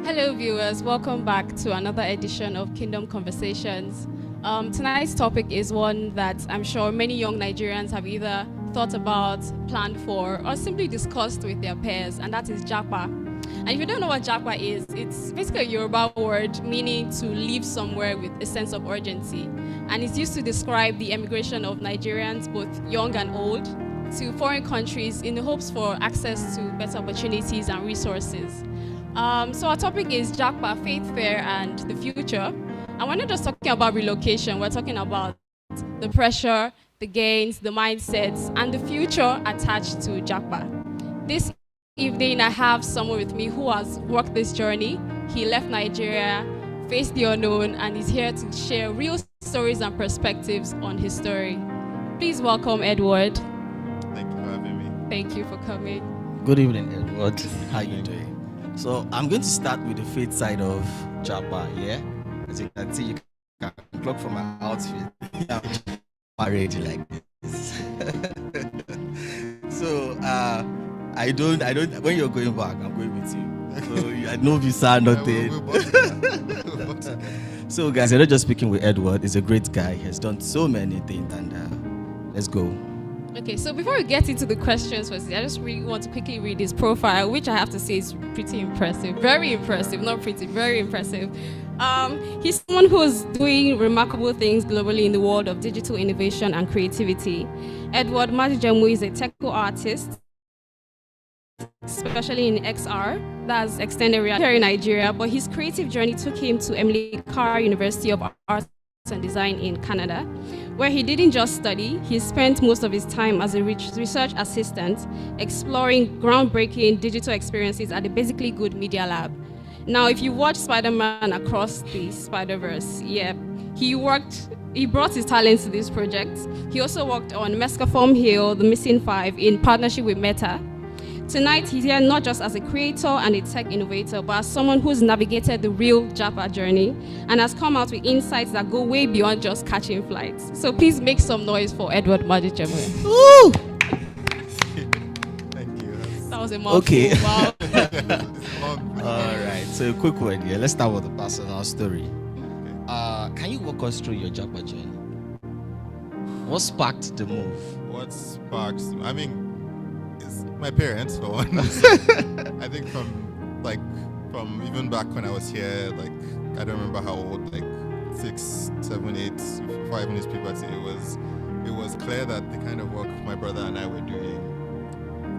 Hello, viewers. Welcome back to another edition of Kingdom Conversations. Tonight's topic is one that I'm sure many young Nigerians have either thought about, planned for, or simply discussed with their peers, and that is Japa. And if you don't know what Japa is, it's basically a Yoruba word meaning to leave somewhere with a sense of urgency. And it's used to describe the emigration of Nigerians, both young and old, to foreign countries in the hopes for access to better opportunities and resources. So our topic is Japa, Faith Fair, and the future. And we're not just talking about relocation, we're talking about the pressure, the gains, the mindsets, and the future attached to Japa. This evening, I have someone with me who has worked this journey. He left Nigeria, faced the unknown, and is here to share real stories and perspectives on his story. Please welcome Edward. Thank you for having me. Thank you for coming. Good evening, Edward. How you doing? So I'm going to start with the faith side of Japa, yeah? As you can see, you can clock from my outfit. I'm married like this. So I don't, when you're going back, I'm going with you. So I know visa, nothing. So guys, I'm not just speaking with Edward. He's a great guy. He has done so many things, and let's go. Okay, so before we get into the questions, I just really want to quickly read his profile, which I have to say is pretty impressive. Very impressive, not pretty, very impressive. He's someone who's doing remarkable things globally in the world of digital innovation and creativity. Edward Madojemu is a technical artist, especially in XR, that's extended reality, here in Nigeria, but his creative journey took him to Emily Carr University of Arts and Design in Canada, where he didn't just study, he spent most of his time as a research assistant exploring groundbreaking digital experiences at the Basically Good Media Lab. Now, if you watch Spider-Man Across the Spider-Verse, he brought his talents to this project. He also worked on Mescaform Hill, The Missing Five, in partnership with Meta. Tonight, he's here not just as a creator and a tech innovator, but as someone who's navigated the real Japa journey and has come out with insights that go way beyond just catching flights. So please make some noise for Edward Madojemu. Woo! Thank you. That was a mouthful. Okay. Wow. All right. So a quick one here. Let's start with the personal story. Can you walk us through your Japa journey? What sparked the move? What sparks? I mean, it's my parents for one. I think from even back when I was here, like I don't remember how old, like 6, 7, 8, before I even used puberty, it was clear that the kind of work my brother and I were doing,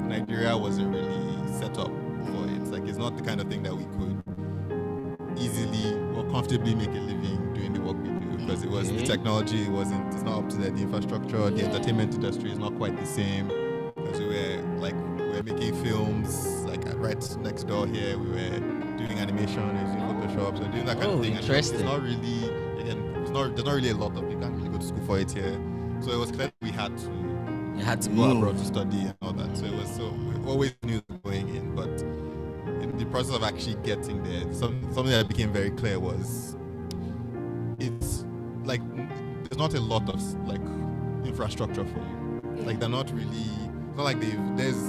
Nigeria wasn't really set up for it. Like it's not the kind of thing that we could easily or comfortably make a living doing the work we do, because the technology it's not up to the infrastructure, the entertainment industry is not quite the same, because we were making films like right next door here, we were doing animation using Photoshop, so doing that kind of thing. Interesting. It's not really, there's not really a lot of, you can't really go to school for it here, so it was clear that we had to go abroad to study and all that. So we always knew going in, but in the process of actually getting there, something that became very clear was it's like there's not a lot of like infrastructure for you. Like they're not really. It's not like you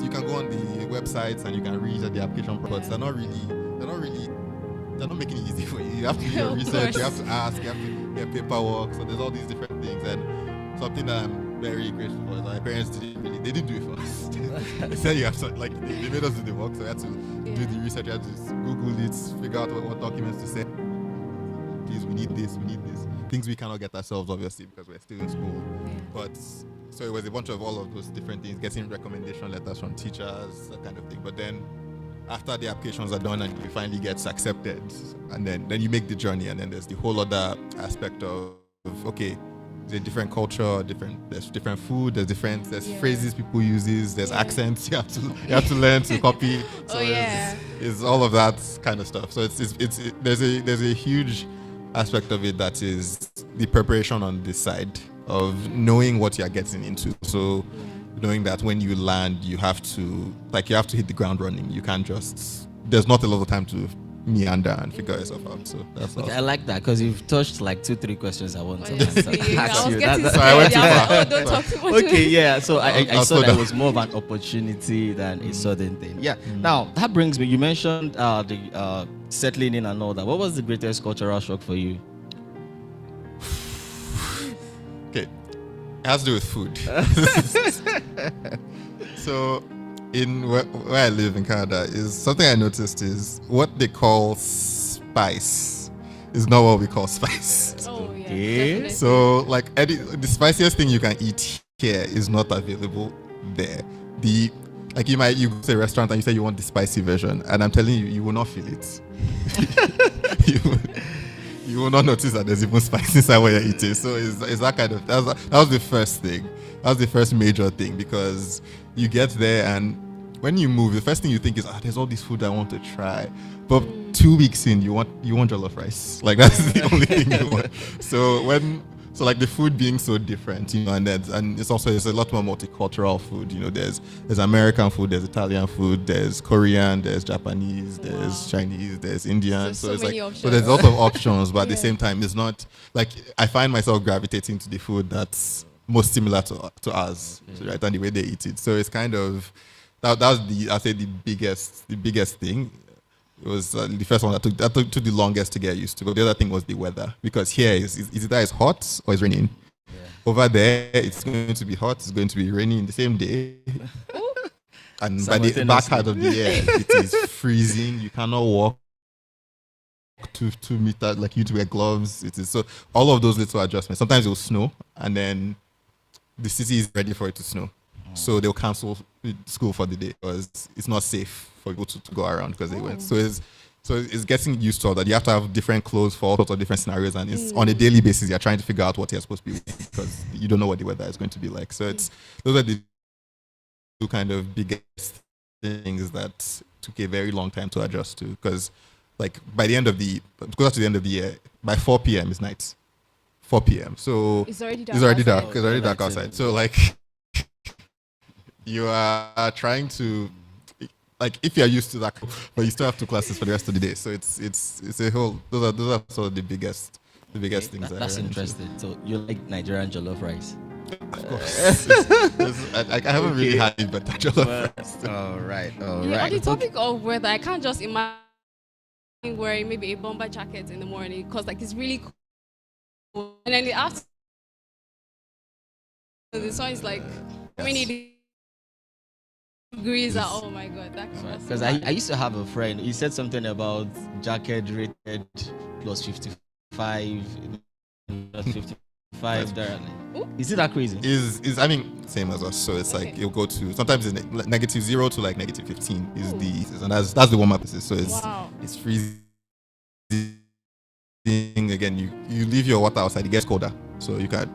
can go on the websites and you can read the application products. They're not making it easy for you. You have to do your research. You have to ask. You have to get paperwork. So there's all these different things, and something that I'm very grateful for is my parents didn't do it for us. They said you have to, like, they made us do the work, so we had to do the research. We had to Google it, figure out what documents to send. Please, we need this. Things we cannot get ourselves, obviously, because we're still in school. But so it was a bunch of all of those different things, getting recommendation letters from teachers, that kind of thing. But then after the applications are done and you finally get accepted, and then you make the journey, and then there's the whole other aspect of okay, there's a different culture, there's different food, there's phrases people uses, there's accents you have to learn to copy. So it's all of that kind of stuff. So there's a huge aspect of it that is the preparation on this side of knowing what you're getting into. So knowing that when you land, you have to hit the ground running. You can't there's not a lot of time to meander and figure yourself out. So that's I like that, because you've touched like 2-3 questions I want to ask you. I went too far. Don't talk too much. Okay, yeah. So I saw that was more of an opportunity than a sudden thing. Yeah. Now that brings me. You mentioned the settling in and all that, what was the greatest cultural shock for you? Okay, it has to do with food. So, in where I live in Canada, is something I noticed is what they call spice is not what we call spice. Oh, yeah. Okay. Definitely. So, like, the spiciest thing you can eat here is not available there. Like you go to a restaurant and you say you want the spicy version, and I'm telling you, you will not feel it. you will not notice that there's even spice inside what you're eating. So it's that kind of that was the first thing. That was the first major thing, because you get there and when you move, the first thing you think is, there's all this food I want to try. But 2 weeks in, you want jollof rice. Like that's the only thing you want. So like the food being so different, and it's a lot more multicultural food. There's American food, there's Italian food, there's Korean, there's Japanese, there's Chinese, there's Indian. So it's many like options. so there's a lot of options, but at the same time, it's not like I find myself gravitating to the food that's most similar to us, right? And the way they eat it. So it's kind of that was I'd say the biggest thing. It was the first one that took the longest to get used to. But the other thing was the weather, because here is either it's hot or it's raining. Yeah. Over there, it's going to be hot, it's going to be raining in the same day. And by the back part of the year, it is freezing. You cannot walk 2 meters, like you need to wear gloves. It is so all of those little adjustments. Sometimes it will snow, and then the city is ready for it to snow. So they'll cancel school for the day because it's not safe for people to go around because they went. So it's getting used to all that. You have to have different clothes for all sorts of different scenarios, and it's on a daily basis. You're trying to figure out what you're supposed to be wearing because you don't know what the weather is going to be like. So those are the two kind of biggest things that took a very long time to adjust to, because like closer to the end of the year, by 4 p.m. is night. 4 p.m. So it's already dark. It's already dark outside. So like. You are trying to, like, if you are used to that, but you still have 2 classes for the rest of the day. So it's a whole. Those are sort of the biggest things. That's interesting. So you like Nigerian jollof rice? Of course. I haven't really had it, but jollof rice. All right. On the topic of weather, I can't just imagine wearing maybe a bomber jacket in the morning because like it's really cold, and then the afternoon the sun is like many degrees. Oh my god, that because I used to have a friend. He said something about jacket rated plus 55, plus 55. Is it that crazy? Is I mean same as us. So it's like you'll go to sometimes it's -0 to like -15 and that's the warm up. So it's freezing. Again, you leave your water outside, it gets colder, so you can't.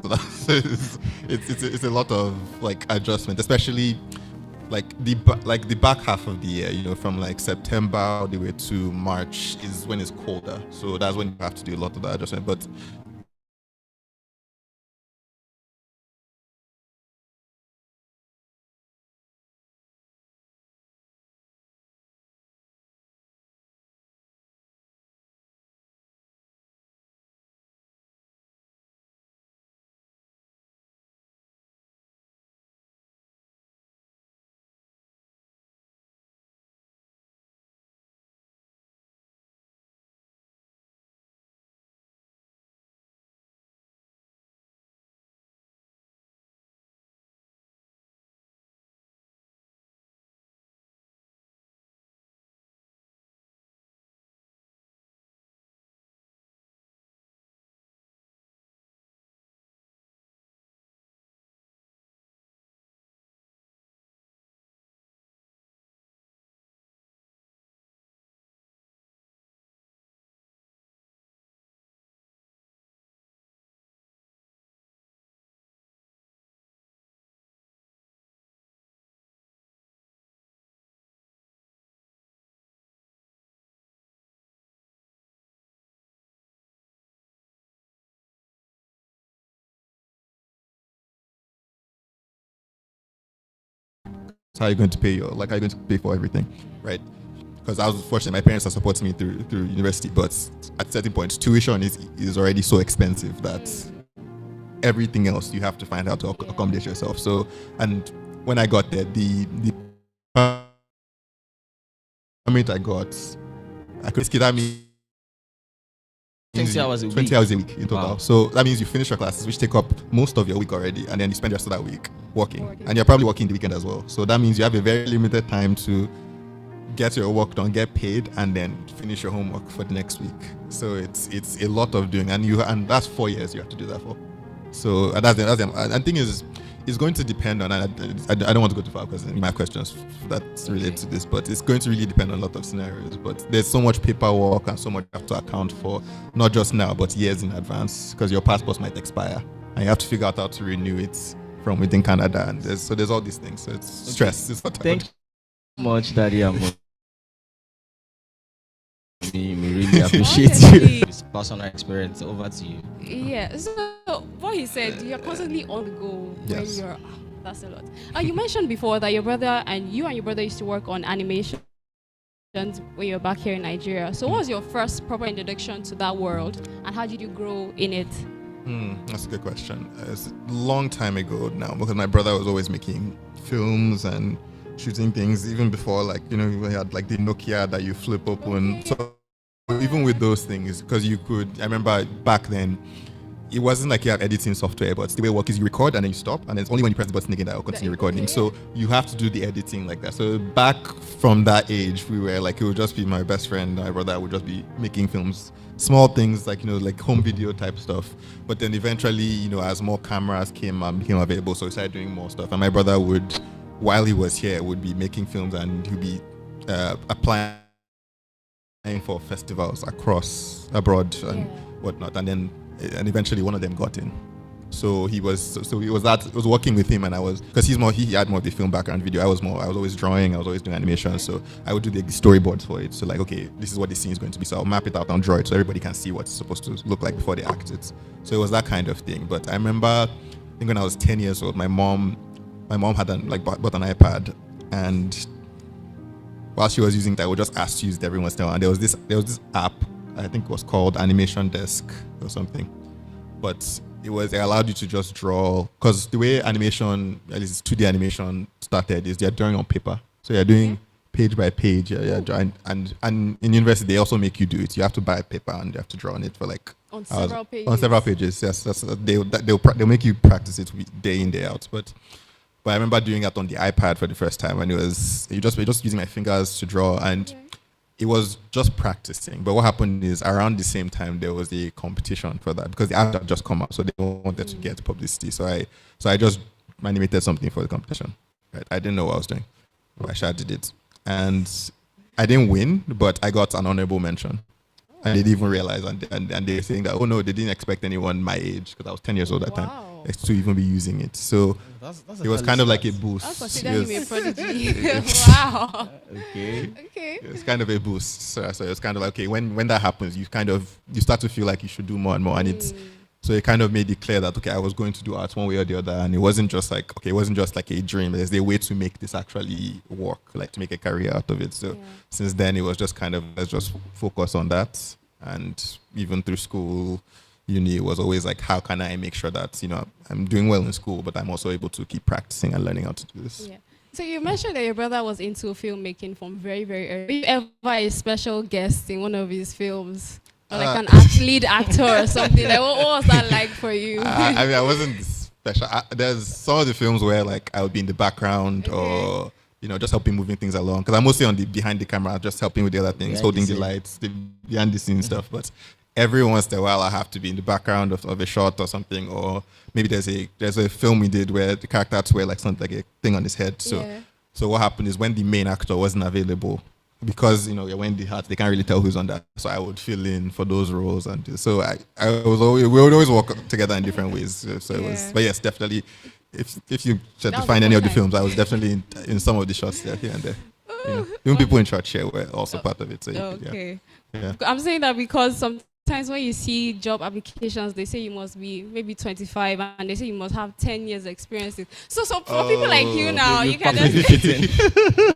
It's a lot of like adjustment, especially. Like the back half of the year, from like September all the way to March is when it's colder. So that's when you have to do a lot of that adjustment. But how are you going to pay how are you going to pay for everything, right? Because I was fortunate, my parents are supporting me through university, but at certain points, tuition is already so expensive that everything else you have to find out to accommodate yourself. So, and when I got there, the permit I got That means 20 hours a week. 20 hours a week in total. Wow. So that means you finish your classes, which take up most of your week already, and then you spend the rest of that week working. And you're probably working the weekend as well. So that means you have a very limited time to get your work done, get paid, and then finish your homework for the next week. So it's a lot of doing, and that's 4 years you have to do that for. So that's the thing is, it's going to depend on. I don't want to go too far because my questions that's related to this, but it's going to really depend on a lot of scenarios. But there's so much paperwork and so much you have to account for, not just now, but years in advance, because your passports might expire and you have to figure out how to renew it from within Canada. And there's all these things. So it's stress. It's not Thank you so much, Daddy. We really appreciate you. It's personal experience. Over to you. Yeah. So what he said, you're constantly on the go when Yes. you're. That's a lot. You mentioned before that your brother and your brother used to work on animation when you were back here in Nigeria. So what was your first proper introduction to that world, and how did you grow in it? That's a good question. It's a long time ago now, because my brother was always making films and shooting things, even before, like, you know, we had like the Nokia that you flip open. So even with those things, because I remember back then, it wasn't like you have editing software, but the way it works is you record and then you stop, and it's only when you press the button again that will continue recording. So you have to do the editing like that. So back from that age, we were like, it would just be my best friend, my brother would just be making films, small things like, you know, like home video type stuff. But then eventually, you know, as more cameras became available, so we started doing more stuff. And my brother would, while he was here, would be making films, and he'd be applying for festivals abroad and whatnot. And eventually one of them got in. So it was working with him, and because he had more of the film background video. I was always drawing, I was always doing animation. So I would do the storyboards for it. So like, okay, this is what the scene is going to be. So I'll map it out and draw it so everybody can see what it's supposed to look like before they act it. So it was that kind of thing. But I remember, I think when I was 10 years old, my mom had bought an iPad, and while she was using it, I would just ask to use it every once in a while. And there was this app, I think it was called Animation Desk or something, but it allowed you to just draw, because the way animation, at least 2D animation started, is they're drawing on paper. So you're doing page by page, you're drawing, and in university they also make you do it. You have to buy paper and you have to draw on it for like on several pages. On several pages, yes. They'll make you practice it day in, day out. But I remember doing that on the iPad for the first time, and we're just using my fingers to draw, and it was just practicing. But what happened is, around the same time there was a competition for that, because the app had just come out, so they wanted to get publicity. So I just animated something for the competition. Right? I didn't know what I was doing, but I did it, and I didn't win, but I got an honorable mention. And they didn't even realize, and they're saying that, oh no, they didn't expect anyone my age, because I was 10 years old at that time, to even be using it. So that's it was kind of like a boost. I consider him a prodigy. Wow. Okay. It's kind of a boost. So it's kind of like, okay, when that happens, you start to feel like you should do more and more, and so it kind of made it clear that, okay, I was going to do art one way or the other, and it wasn't just like a dream. There's a way to make this actually work, like to make a career out of it. So since then, it was just kind of, let's just focus on that. And even through school, uni, it was always like, how can I make sure that, you know, I'm doing well in school, but I'm also able to keep practicing and learning how to do this. Yeah. So you mentioned that your brother was into filmmaking from very, very early. Were you ever a special guest in one of his films? Or like an lead actor or something? Like, what was that like for you? I mean, I wasn't special. There's some of the films where like I would be in the background, or, you know, just helping moving things along. Because I'm mostly on the behind the camera, just helping with the other things, holding the lights, the behind the scenes stuff. But every once in a while, I have to be in the background of a shot or something. Or maybe there's a film we did where the character had to wear like something, like a thing on his head. So what happened is, when the main actor wasn't available, because, you know, you're wearing the hat, they can't really tell who's on that. So I would fill in for those roles, and so we would always work together in different ways. So it was, but yes, definitely. If you tried to find any of the films, I was definitely in some of the shots there, here and there. You know, even people in church here were also part of it. So I'm saying that because sometimes when you see job applications, they say you must be maybe 25, and they say you must have 10 years experience. So for people like you now, you can just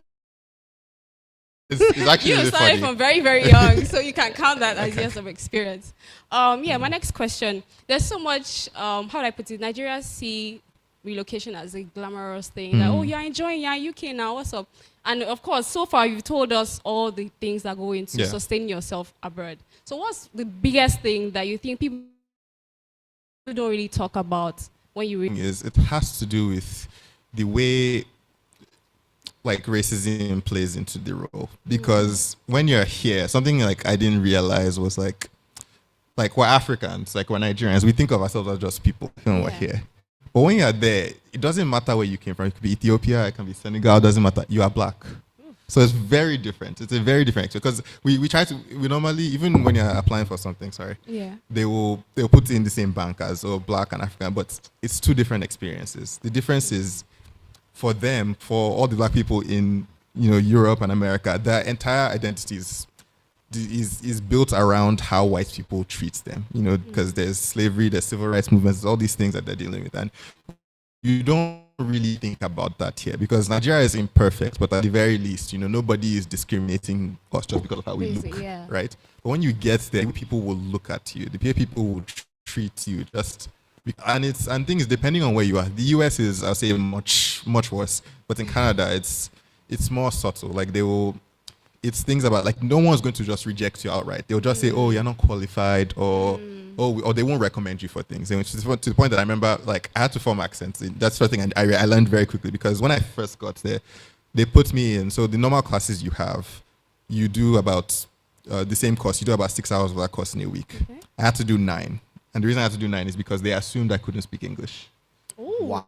It's actually you really started funny. from very, very young, so you can count that as years of experience. My next question. There's so much, how do I put it? Nigerians see relocation as a glamorous thing. Like, oh, you're enjoying, you're in UK now, what's up? And of course, so far you've told us all the things that go into sustaining yourself abroad. So what's the biggest thing that you think people don't really talk about when you it has to do with the way like racism plays into the role. Because when you're here, something like I didn't realize was like we're Africans, like we're Nigerians. We think of ourselves as just people when we're here. But when you're there, it doesn't matter where you came from. It could be Ethiopia, it can be Senegal, it doesn't matter. You are black. So it's very different. It's a very different experience. Because we normally, even when you're applying for something, they'll put in the same bank as black and African, but it's two different experiences. The difference is for them, for all the black people in Europe and America, their entire identity is built around how white people treat them, because there's slavery, there's civil rights movements, there's all these things that they're dealing with. And you don't really think about that here because Nigeria is imperfect, but at the very least, nobody is discriminating us just because of how we look, right? But when you get there, people will look at you, the people will treat you just, and things depending on where you are. The US is, I'll say, much, much worse, but in Canada, it's more subtle. Like it's things about like no one's going to just reject you outright. They'll just say, "Oh, you're not qualified," or they won't recommend you for things. And to the point that I remember, like I had to form accents. That's the thing I learned very quickly because when I first got there, they put me in. So the normal classes you do about the same course. You do about 6 hours of that course in a week. Okay. I had to do 9, and the reason I had to do 9 is because they assumed I couldn't speak English. Ooh.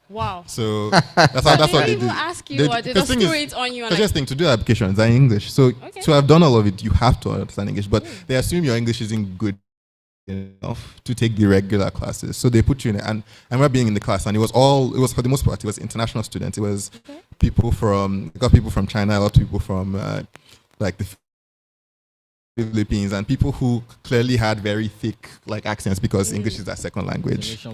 Wow. So that's what they do. Ask you or they just throw it on you? The first thing to do applications are in English. So to have done all of it, you have to understand English. But they assume your English isn't good enough to take the regular classes. So they put you in it. And I remember being in the class, and it was for the most part, it was international students. It was people from China, a lot of people from like the Philippines, and people who clearly had very thick like accents because English is their second language.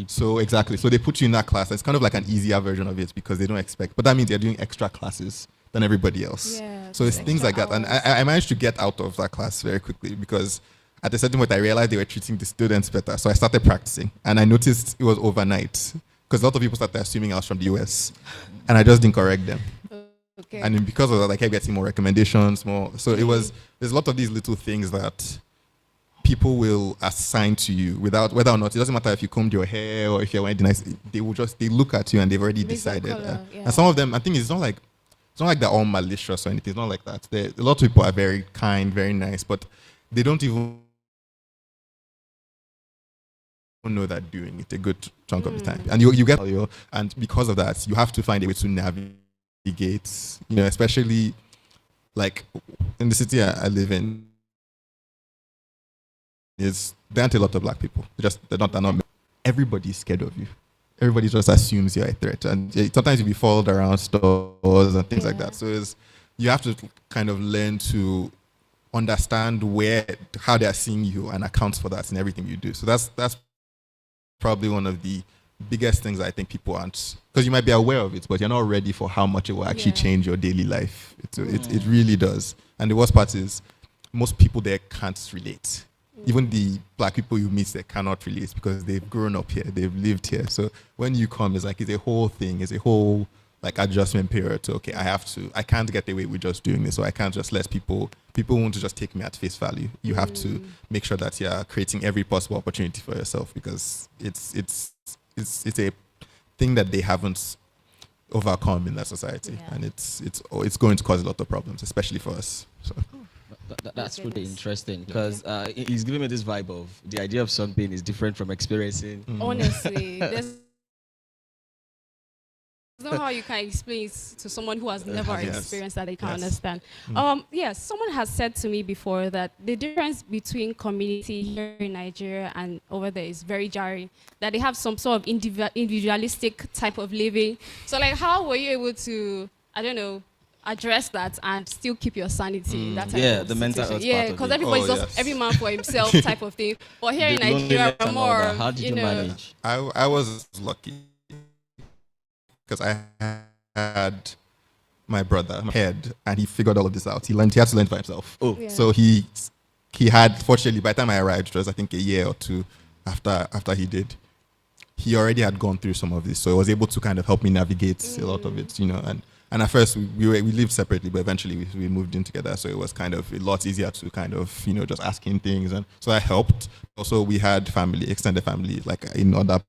So exactly. So they put you in that class. It's kind of like an easier version of it because they don't expect. But that means they're doing extra classes than everybody else. Yeah, so it's things like that. And I managed to get out of that class very quickly because at a certain point I realized they were treating the students better. So I started practicing, and I noticed it was overnight because a lot of people started assuming I was from the US, and I just didn't correct them. Okay. And then because of that, I kept getting more recommendations, so there's a lot of these little things that people will assign to you without, whether or not, it doesn't matter if you combed your hair or if you're wearing nice, they look at you and they've already decided. And some of them, I think it's not like they're all malicious or anything. It's not like that. A lot of people are very kind, very nice, but they don't even know that doing it a good chunk of the time. And you get, and because of that, you have to find a way to navigate. Especially like in the city I live in, there aren't a lot of black people. They're not. Everybody's scared of you. Everybody just assumes you're a threat, and sometimes you'll be followed around stores and things like that. So you have to kind of learn to understand how they are seeing you and account for that in everything you do. So that's probably one of the biggest things I think people aren't, because you might be aware of it, but you're not ready for how much it will actually change your daily life. It really does. And the worst part is most people there can't relate. Even the black people you meet, they cannot relate because they've grown up here, they've lived here. So when you come, it's a whole thing, it's a whole like adjustment period to, okay, I can't get away with just doing this, so I can't just let people want to just take me at face value. You have to make sure that you're creating every possible opportunity for yourself, because it's a thing that they haven't overcome in that society, and it's going to cause a lot of problems, especially for us. So that's really interesting, because he's giving me this vibe of the idea of something is different from experiencing. Honestly, there's no how you can explain it to someone who has never experienced that they can understand. Someone has said to me before that the difference between community here in Nigeria and over there is very jarring, that they have some sort of individualistic type of living. So like, how were you able to, I don't know, address that and still keep your sanity? That type of the mental health. Because everybody's just every man for himself type of thing. But here in Nigeria, more. How did you manage? I was lucky, because I had my brother, my head, and he figured all of this out. He had to learn for himself. So he had, fortunately, by the time I arrived, it was I think a year or two after he did, he already had gone through some of this, so he was able to kind of help me navigate a lot of it, And at first we lived separately, but eventually we moved in together, so it was kind of a lot easier to kind of just asking things, and so that helped. Also, we had extended family, like in other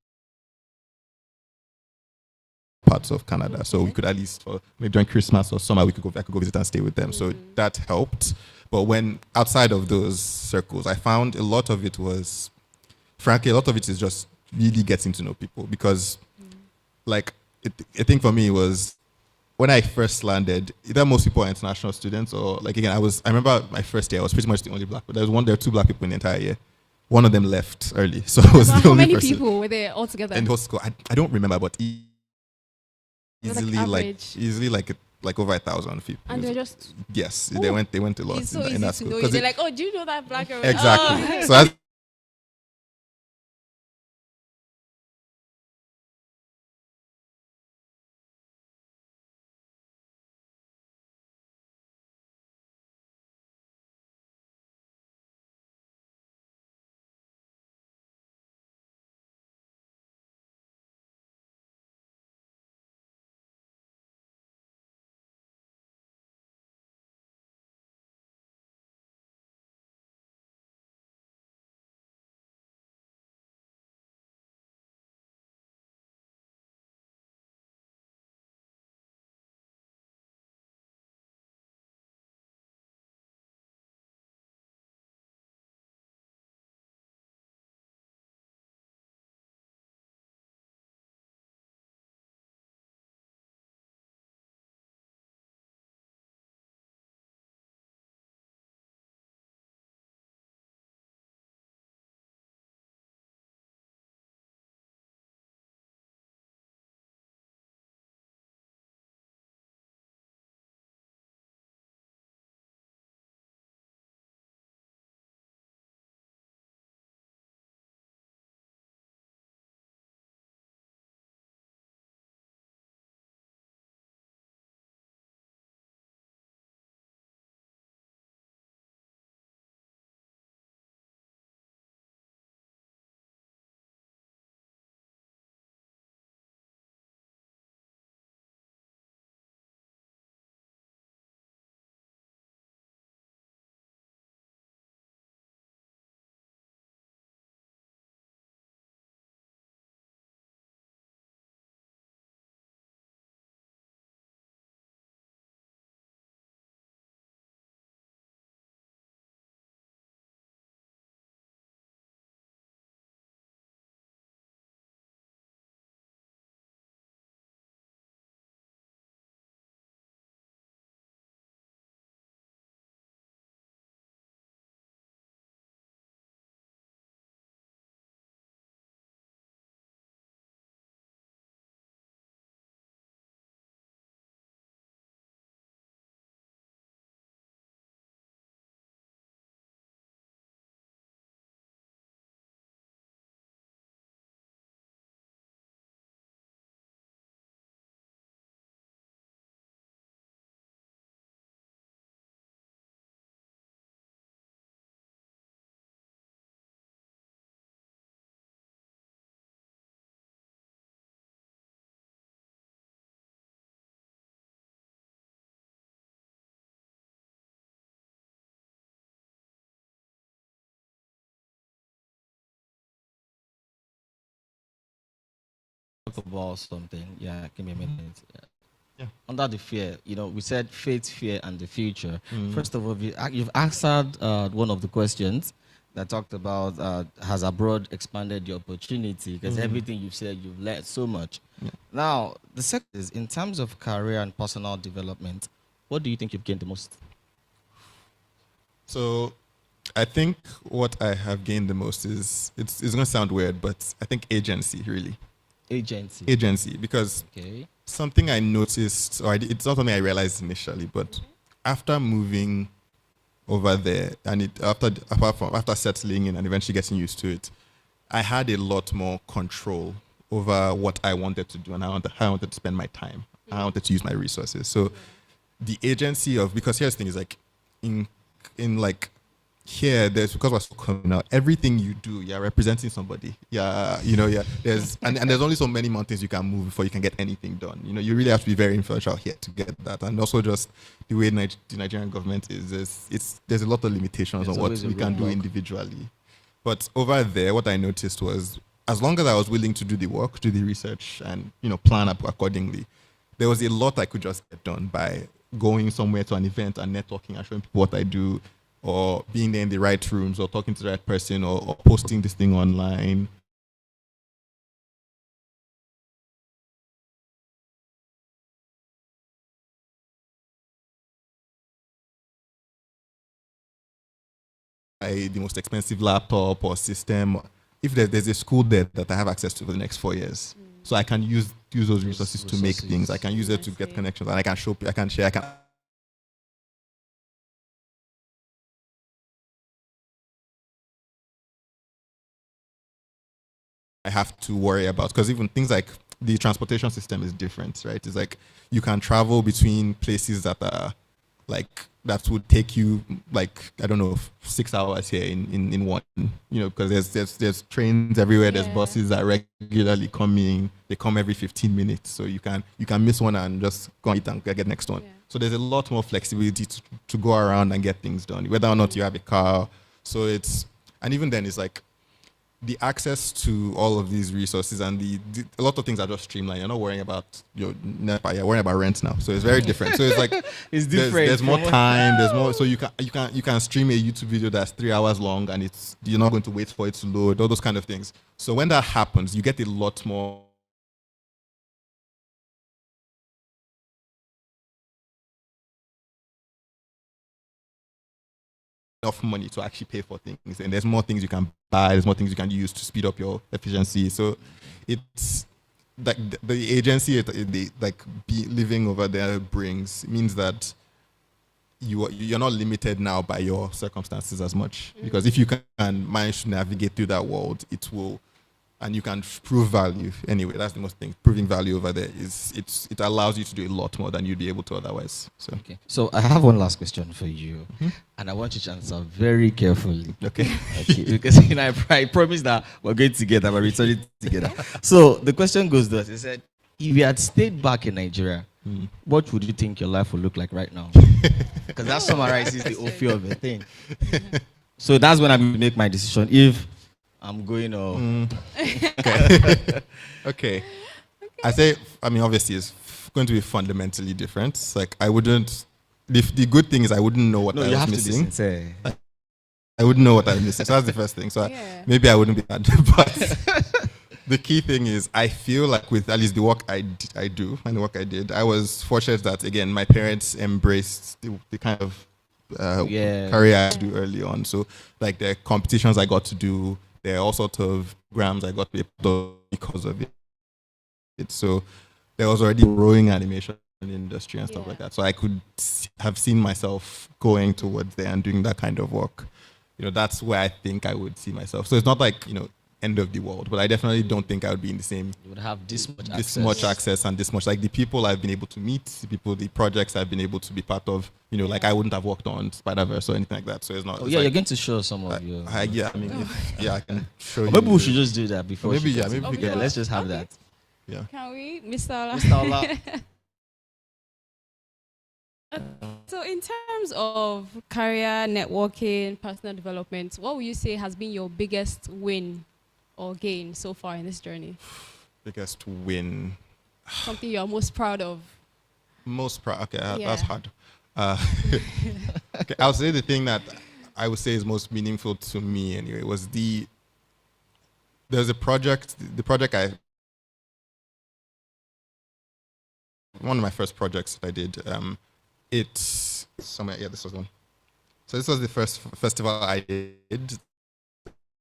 parts of Canada, so we could at least, maybe during Christmas or summer, I could go visit and stay with them. So that helped. But when outside of those circles, I found a lot of it was, frankly, a lot of it is just really getting to know people, because I think for me it was when I first landed, either most people are international students, or I remember my first year I was pretty much the only black, but there were 2 black people in the entire year. One of them left early, so I was the only person. How many people were there altogether in whole school? I don't remember, but easily like over 1,000 people. And they're just they went a lot it's so in easy that to school. know you. They're like, oh, do you know that black girl? Exactly. Oh. So as Talk about something. Yeah, give me a minute. Yeah. Under the fear, we said faith, fear, and the future. Mm. First of all, you've answered one of the questions that talked about has abroad expanded your opportunity, because everything you've said, you've learned so much. Yeah. Now, the second is, in terms of career and personal development, what do you think you've gained the most? So I think what I have gained the most is, it's going to sound weird, but I think agency, really. Agency, because something I noticed, it's not something I realized initially, but after moving over there, and after settling in and eventually getting used to it, I had a lot more control over what I wanted to do and how I wanted to spend my time, how I wanted to use my resources. So the agency of, because here's the thing, is like in like here, there's, because we're so coming out, everything you do, you're representing somebody. Yeah, there's and there's only so many mountains you can move before you can get anything done. You really have to be very influential here to get that. And also just the way the Nigerian government is, there's a lot of limitations on what we can do individually. But over there, what I noticed was, as long as I was willing to do the work, do the research, and plan up accordingly, there was a lot I could just get done by going somewhere to an event and networking and showing people what I do, or being there in the right rooms, or talking to the right person, or posting this thing online. The most expensive laptop or system. If there's a school there that I have access to for the next 4 years, so I can use those resources to make things. I can use it to get connections, and I can show, I can share, I have to worry about, because even things like the transportation system is different, right? It's like you can travel between places that are like, that would take you like, I don't know, 6 hours here in one, because there's trains everywhere, there's buses that regularly coming, they come every 15 minutes, so you can miss one and just go and eat and get next one. So there's a lot more flexibility to go around and get things done, whether or not you have a car. So and even then, it's like the access to all of these resources, and a lot of things are just streamlined. You're not worrying about your NEPA, you're worrying about rent now. So it's very different. So it's like it's different. There's more time. There's more. So you can stream a YouTube video that's 3 hours long, and you're not going to wait for it to load. All those kind of things. So when that happens, you get a lot more. Enough money to actually pay for things, and there's more things you can buy, there's more things you can use to speed up your efficiency. So it's like the agency living over there means that you're not limited now by your circumstances as much, because if you can manage to navigate through that world, it will, and you can prove value anyway. That's the most thing. Proving value over there it allows you to do a lot more than you'd be able to otherwise. So okay. So I have one last question for you, and I want you to answer very carefully. Okay. Because I promised that we're going together, but we're returning together. So the question goes thus: it said, if you had stayed back in Nigeria, what would you think your life would look like right now? Because that summarizes the whole feel of the thing. So that's when I'm going to make my decision if I'm going or okay. I mean, obviously it's going to be fundamentally different. It's like I wouldn't. The good thing is I wouldn't know what I was missing. I wouldn't know what I was missing. So that's the first thing. So maybe I wouldn't be bad. But the key thing is, I feel like with at least the work I do and the work I did, I was fortunate that, again, my parents embraced the kind of career I do early on. So like the competitions I got to do, there are all sorts of programs I got to be part of because of it. So there was already growing animation in the industry and stuff like that. So I could have seen myself going towards there and doing that kind of work. That's where I think I would see myself. So it's not like, end of the world, but I definitely don't think I would be in the same. You would have this much access and this much, like the people I've been able to meet, the projects I've been able to be part of. Like I wouldn't have worked on Spider-Verse or anything like that. So it's not. You're going to show some of your. I can show you. Maybe we should just do that before. Maybe let's just have that. Yeah. Can we, Mr. Ola? Mr. Ola. So in terms of career, networking, personal development, what would you say has been your biggest win or gain so far in this journey? Biggest win. Something you're most proud of? Most proud. Okay, that's hard. Okay, I'll say the thing that I would say is most meaningful to me anyway was there's a project, one of my first projects that I did, it's somewhere, this was one. So this was the first festival I did.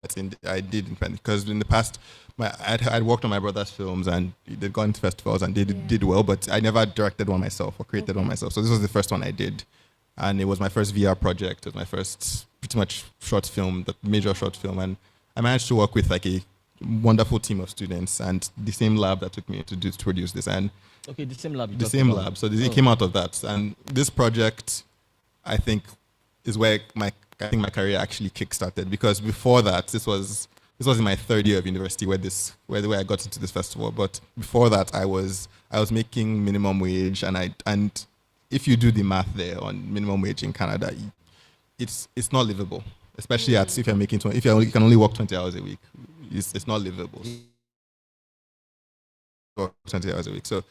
Because in the past, I'd worked on my brother's films and they'd gone to festivals and they did well, but I never directed one myself or created one myself. So this was the first one I did. And it was my first VR project. It was my first pretty much short film, the major short film. And I managed to work with like a wonderful team of students and the same lab that took me to produce this. And okay, the same lab. So it came out of that. And this project, I think, is where my I think my career actually kickstarted, because before that, this was in my third year of university where I got into this festival. But before that, I was making minimum wage, and if you do the math there on minimum wage in Canada, it's not livable, especially if you're making you can only work 20 hours a week. It's not livable. 20 hours a week, so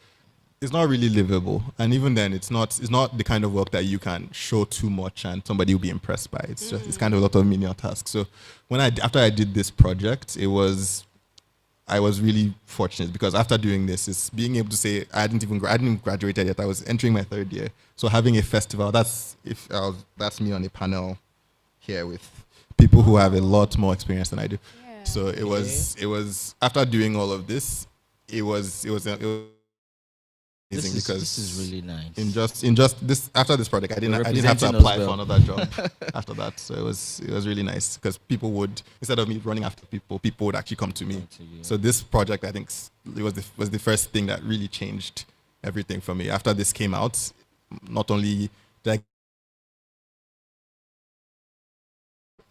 it's not really livable. And even then, it's not the kind of work that you can show too much and somebody will be impressed by. It's just it's kind of a lot of menial tasks. So after I did this project, I was really fortunate, because after doing this, is being able to say I hadn't even graduated yet. I was entering my third year, so having a festival, that's me on a panel here with people who have a lot more experience than I do. Yeah. So it was after doing all of this, it was amazing, because this is really nice. In just this, after this project, I didn't have to apply for another job after that. So it was really nice, because people would, instead of me running after people would actually come to me. So this project, I think, it was the first thing that really changed everything for me. After this came out, not only did I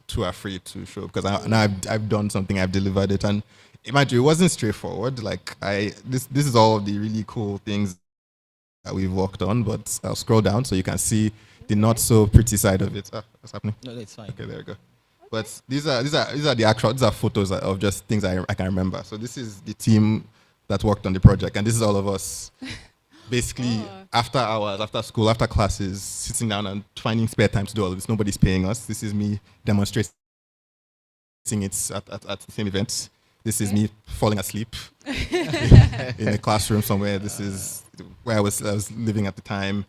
too afraid to show, because now I've done something, I've delivered it, and imagine it wasn't straightforward. Like this is all of the really cool things that we've worked on, but I'll scroll down so you can see the not so pretty side of it. What's happening? No, that's fine. Okay, there we go. But these are these are photos of just things I can remember. So this is the team that worked on the project, and this is all of us. Basically, after hours, after school, after classes, sitting down and finding spare time to do all of this. Nobody's paying us. This is me demonstrating it at the same event. This is me falling asleep in a classroom somewhere. This is where I was living at the time.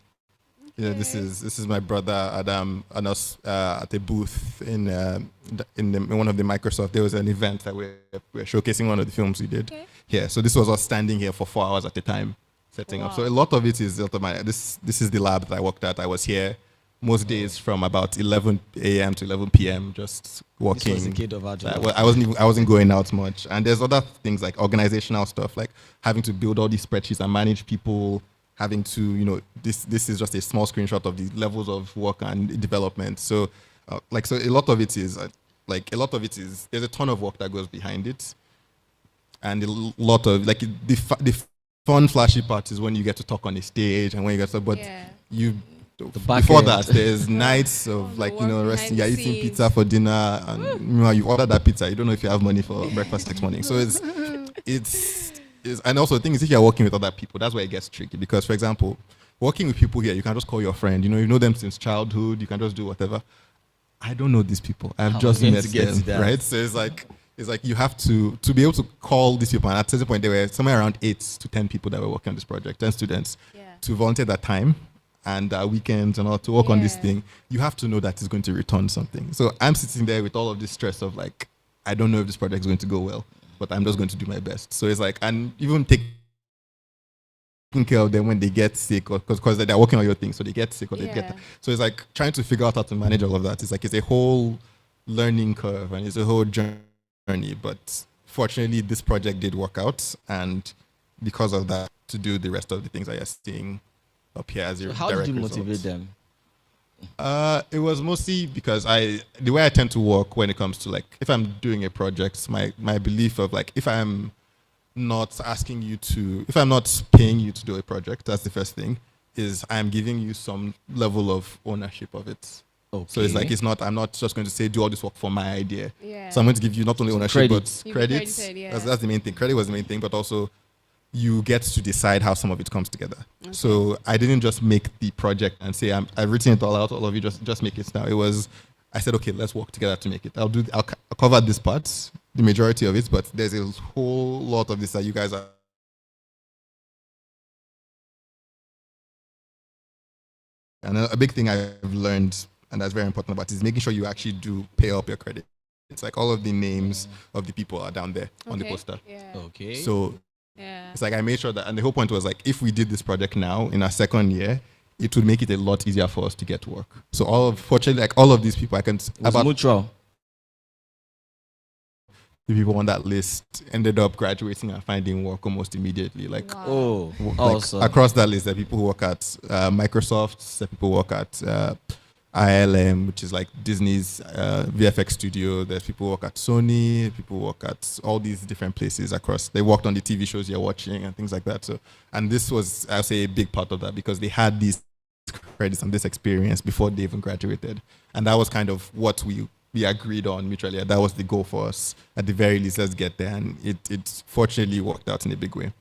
This is my brother Adam and us at a booth in one of the Microsoft. There was an event that we're showcasing one of the films we did here. So this was us standing here for 4 hours at a time, setting up. So a lot of it is this is the lab that I worked at. I was here most days from about 11 a.m. to 11 p.m. just working. This was a kid of our job. I wasn't going out much. And there's other things like organizational stuff, like having to build all these spreadsheets and manage people, having to, this is just a small screenshot of the levels of work and development. So so a lot of it is there's a ton of work that goes behind it. And a lot of the fun flashy part is when you get to talk on the stage and when you get to, but before that, there's nights of resting. You're eating pizza for dinner, and you order that pizza. You don't know if you have money for breakfast next morning. So it's and also the thing is, if you're working with other people, that's where it gets tricky. Because, for example, working with people here, you can just call your friend. You know them since childhood. You can just do whatever. I don't know these people. I've just met them, right? So it's like you have to be able to call these people. And at a certain point, there were somewhere around 8 to 10 people that were working on this project, 10 students, to volunteer that time and weekends and all to work on this thing. You have to know that it's going to return something. So I'm sitting there with all of this stress of I don't know if this project is going to go well, but I'm just going to do my best. So it's and even taking care of them when they get sick, or because they're working on your thing, so they get sick or they get. So it's trying to figure out how to manage all of that. It's a whole learning curve and it's a whole journey. But fortunately, this project did work out, and because of that, to do the rest of the things I are seeing up here as a direct result. How did you motivate result. them? It was mostly because the way I tend to work when it comes to if I'm doing a project, my belief of if I'm not if I'm not paying you to do a project, that's the first thing, is I'm giving you some level of ownership of it. Okay. So it's I'm not just going to say do all this work for my idea. Yeah. So I'm going to give you not only ownership but credits. That's the main thing. Credit was the main thing, but also you get to decide how some of it comes together. Okay. So I didn't just make the project and say I've written it all out. All of you just make it now. It was I said, okay, let's work together to make it. I'll cover this part, the majority of it, but there's a whole lot of this that you guys are. And a big thing I've learned, and that's very important about it, is making sure you actually do pay up your credit. It's all of the names of the people are down there on the poster. Yeah. Okay. So it's I made sure that, and the whole point was if we did this project now in our second year, it would make it a lot easier for us to get work. So fortunately, all of these people, about mutual. The people on that list ended up graduating and finding work almost immediately. Awesome. Across that list, there are people who work at Microsoft, there are people who work at ILM, which is like Disney's VFX studio. There's people who work at Sony, people who work at all these different places across. They worked on the TV shows you're watching and things like that. So, and this was, I'll say, a big part of that because they had these credits and this experience before they even graduated. And that was kind of what we agreed on mutually. That was the goal for us. At the very least, let's get there. And it fortunately worked out in a big way.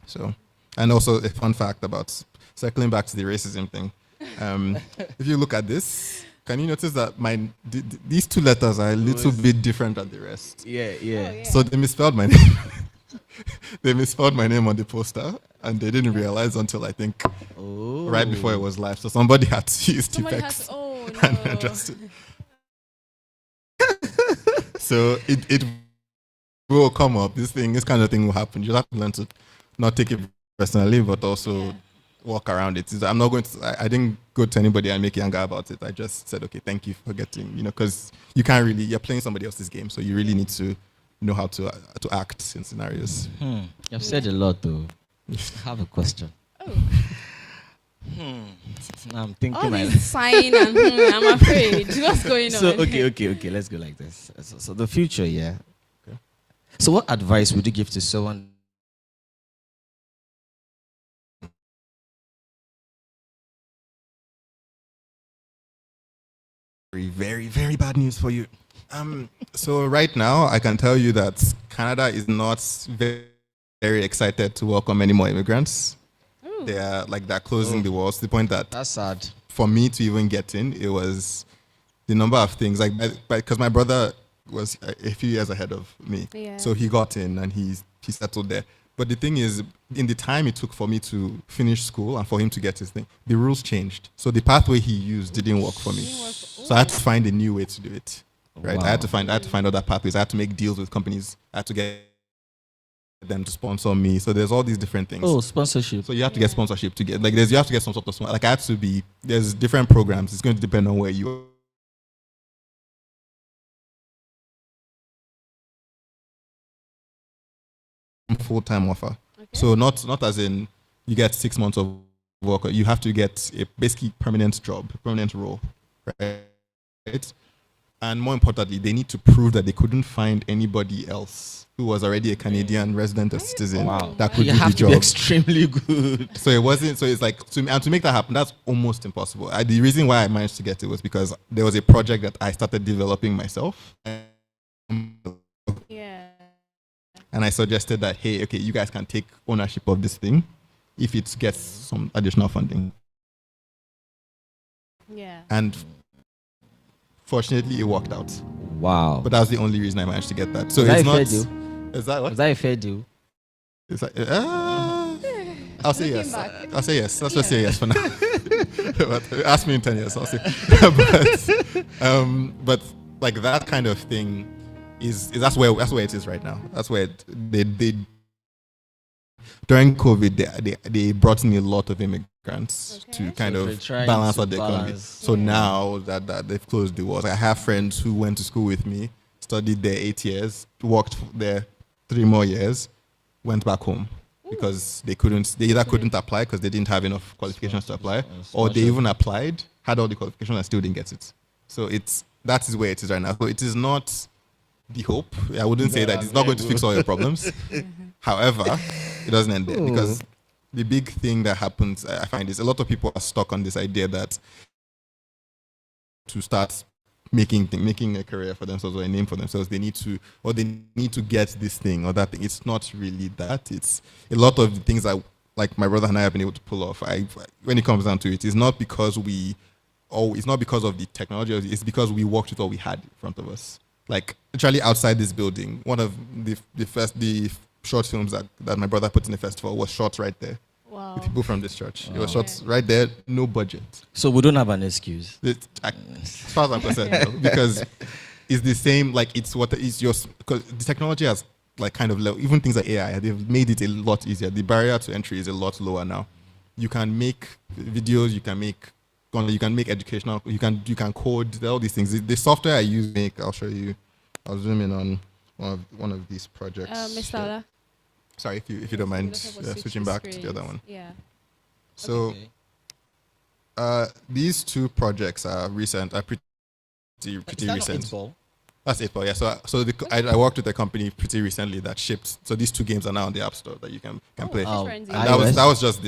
So, and also a fun fact about circling back to the racism thing. If you look at this, can you notice that these two letters are a little bit different than the rest? Yeah. Oh, yeah. So they misspelled my name. They misspelled my name on the poster, and they didn't realize until I think right before it was live. So somebody had to use T-Pex and adjust it. So it will come up. This kind of thing will happen. You have to learn to not take it personally, but also walk around it. I'm not going to. I didn't go to anybody and make a guy about it. I just said, okay, thank you for getting. Because you can't really. You're playing somebody else's game, so you really need to know how to act in scenarios. You've said a lot, though. I have a question. I'm thinking. All this sign and I'm afraid. What's going on? So okay. Let's go like this. So the future, yeah. Okay. So what advice would you give to someone? Very, very bad news for you. So right now, I can tell you that Canada is not very, very excited to welcome any more immigrants. They're closing the walls to the point that that's sad. For me to even get in, it was the number of things because my brother was a few years ahead of me, so he got in and he settled there. But the thing is, in the time it took for me to finish school and for him to get his thing, the rules changed. So the pathway he used didn't work for me. So I had to find a new way to do it. Right? Wow. I had to find other pathways. I had to make deals with companies. I had to get them to sponsor me. So there's all these different things. Oh, sponsorship. So you have to get sponsorship to get you have to get some sort of I had to be. There's different programs. It's going to depend on where you are. Full-time offer. Okay. So not as in you get 6 months of work. You have to get a basically permanent job, permanent role, right? And more importantly, they need to prove that they couldn't find anybody else who was already a Canadian resident or citizen that could do the job. You have to be extremely good. So it wasn't. So it's like to make that happen, that's almost impossible. The reason why I managed to get it was because there was a project that I started developing myself. Yeah. And I suggested that, hey, okay, you guys can take ownership of this thing if it gets some additional funding. Yeah. And fortunately, it worked out. Wow. But that was the only reason I managed to get that. So is it's that not. A fair deal? Is that what? Is that a fair deal? Is that, I'll say yes. I'll say yes. Let's just say yes for now. But ask me in 10 years. I'll say. But like that kind of thing is that's where it is right now. That's where they during COVID they brought in a lot of immigrants to kind of balance out the economy. So now that they've closed the walls, I have friends who went to school with me, studied there 8 years, worked there 3 more years, went back home because they either couldn't apply because they didn't have enough qualifications to apply, or they even applied, had all the qualifications and still didn't get it. So that is where it is right now. So it is not the hope. I wouldn't say that it's not going to fix all your problems. However, it doesn't end there because the big thing that happens, I find, is a lot of people are stuck on this idea that to start making a career for themselves or a name for themselves, they need to get this thing or that thing. It's not really that. It's a lot of the things that, like my brother and I have been able to pull off. When it comes down to it, it's not because of the technology. It's because we worked with what we had in front of us. Like literally outside this building, one of the short films that my brother put in the festival was shot right there. Wow. With people from this church. It was shot right there, no budget. So we don't have an excuse. As far as I'm concerned, no, because it's the same, like because the technology has like kind of low, even things like AI, they've made it a lot easier. The barrier to entry is a lot lower now. You can make videos, you can make educational, you can code, all these things. The software I use I'll show you. I'll zoom in on one of these projects. Mr. Ola. Sorry, if you don't mind switching back to the other one. Yeah. So These two projects are recent. Are pretty recent. That's 8 Ball. Yeah. I worked with a company pretty recently that shipped. So these two games are now on the App Store that you can play. And that was just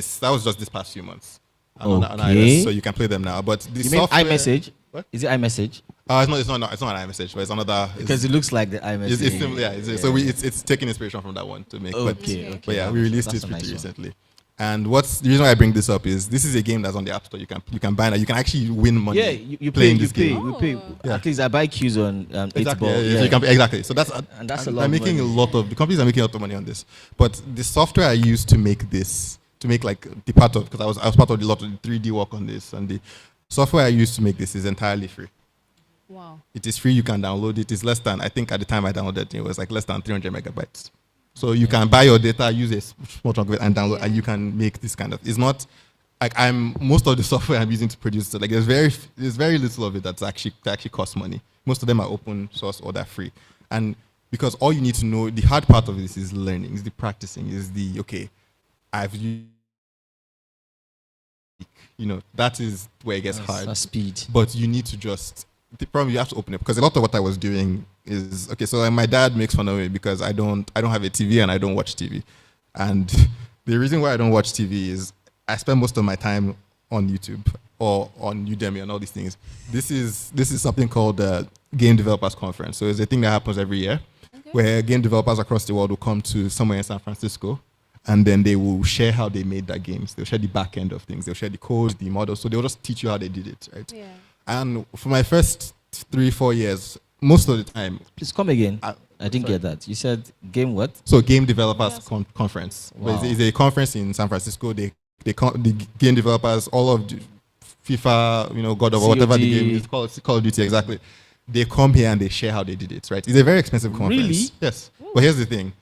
this past few months. On iOS, so you can play them now. But the you software, mean iMessage? What? Is it iMessage? It's not an iMessage, but it's another. Because it looks like the iMessage. It's similar. Yeah. So it's taking inspiration from that one to make. Okay. But yeah, we released it pretty recently. And what's the reason why I bring this up is this is a game that's on the App Store. You can buy it. You can actually win money. Yeah, you playing pay. this game. You pay. Yeah. At least I buy cues on 8 Exactly. Ball. Exactly. So that's a lot. I'm making a lot of the companies are making a lot of money on this. But the software I used to make this, to make like the part of, because I was part of a lot of the 3D work on this, and the software I used to make this is entirely free. Wow. It is free. You can download it. It's less than, I think at the time I downloaded it, it was like less than 300 megabytes. So you can buy your data, use a small chunk of it, and download, and you can make this kind of. It's not like most of the software I'm using to produce it. Like there's very little of it that actually costs money. Most of them are open source or they're free, and because all you need to know, the hard part of this is learning, is the practicing, is the I've used. That is where it gets hard. Speed. But you need to the problem, you have to open it, because a lot of what I was doing is so like my dad makes fun of me because I don't have a TV and I don't watch TV. And the reason why I don't watch TV is I spend most of my time on YouTube or on Udemy and all these things. This is something called the Game Developers Conference. So it's a thing that happens every year where game developers across the world will come to somewhere in San Francisco, and then they will share how they made their games. They'll share the back end of things. They'll share the code, the models. So they'll just teach you how they did it, right? Yeah. And for my first 3-4 years, most of the time... Please come again. I didn't get that. You said game what? So Game Developers Conference. Wow. It's a conference in San Francisco. The game developers, all of the FIFA, God of War, whatever the game is called, Call of Duty, exactly. They come here and they share how they did it, right? It's a very expensive conference. Really? Yes. Ooh. But here's the thing.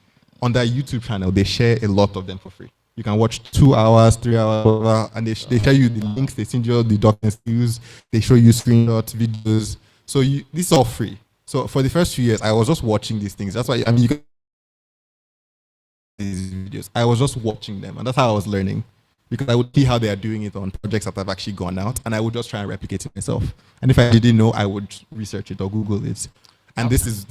On their YouTube channel, they share a lot of them for free. You can watch 2 hours, 3 hours, and they show you the links, they send you all the documents to use, they show you screenshots, videos. So this is all free. So for the first few years, I was just watching these things. That's why, you can these videos. I was just watching them, and that's how I was learning. Because I would see how they are doing it on projects that have actually gone out, and I would just try and replicate it myself. And if I didn't know, I would research it or Google it. And this is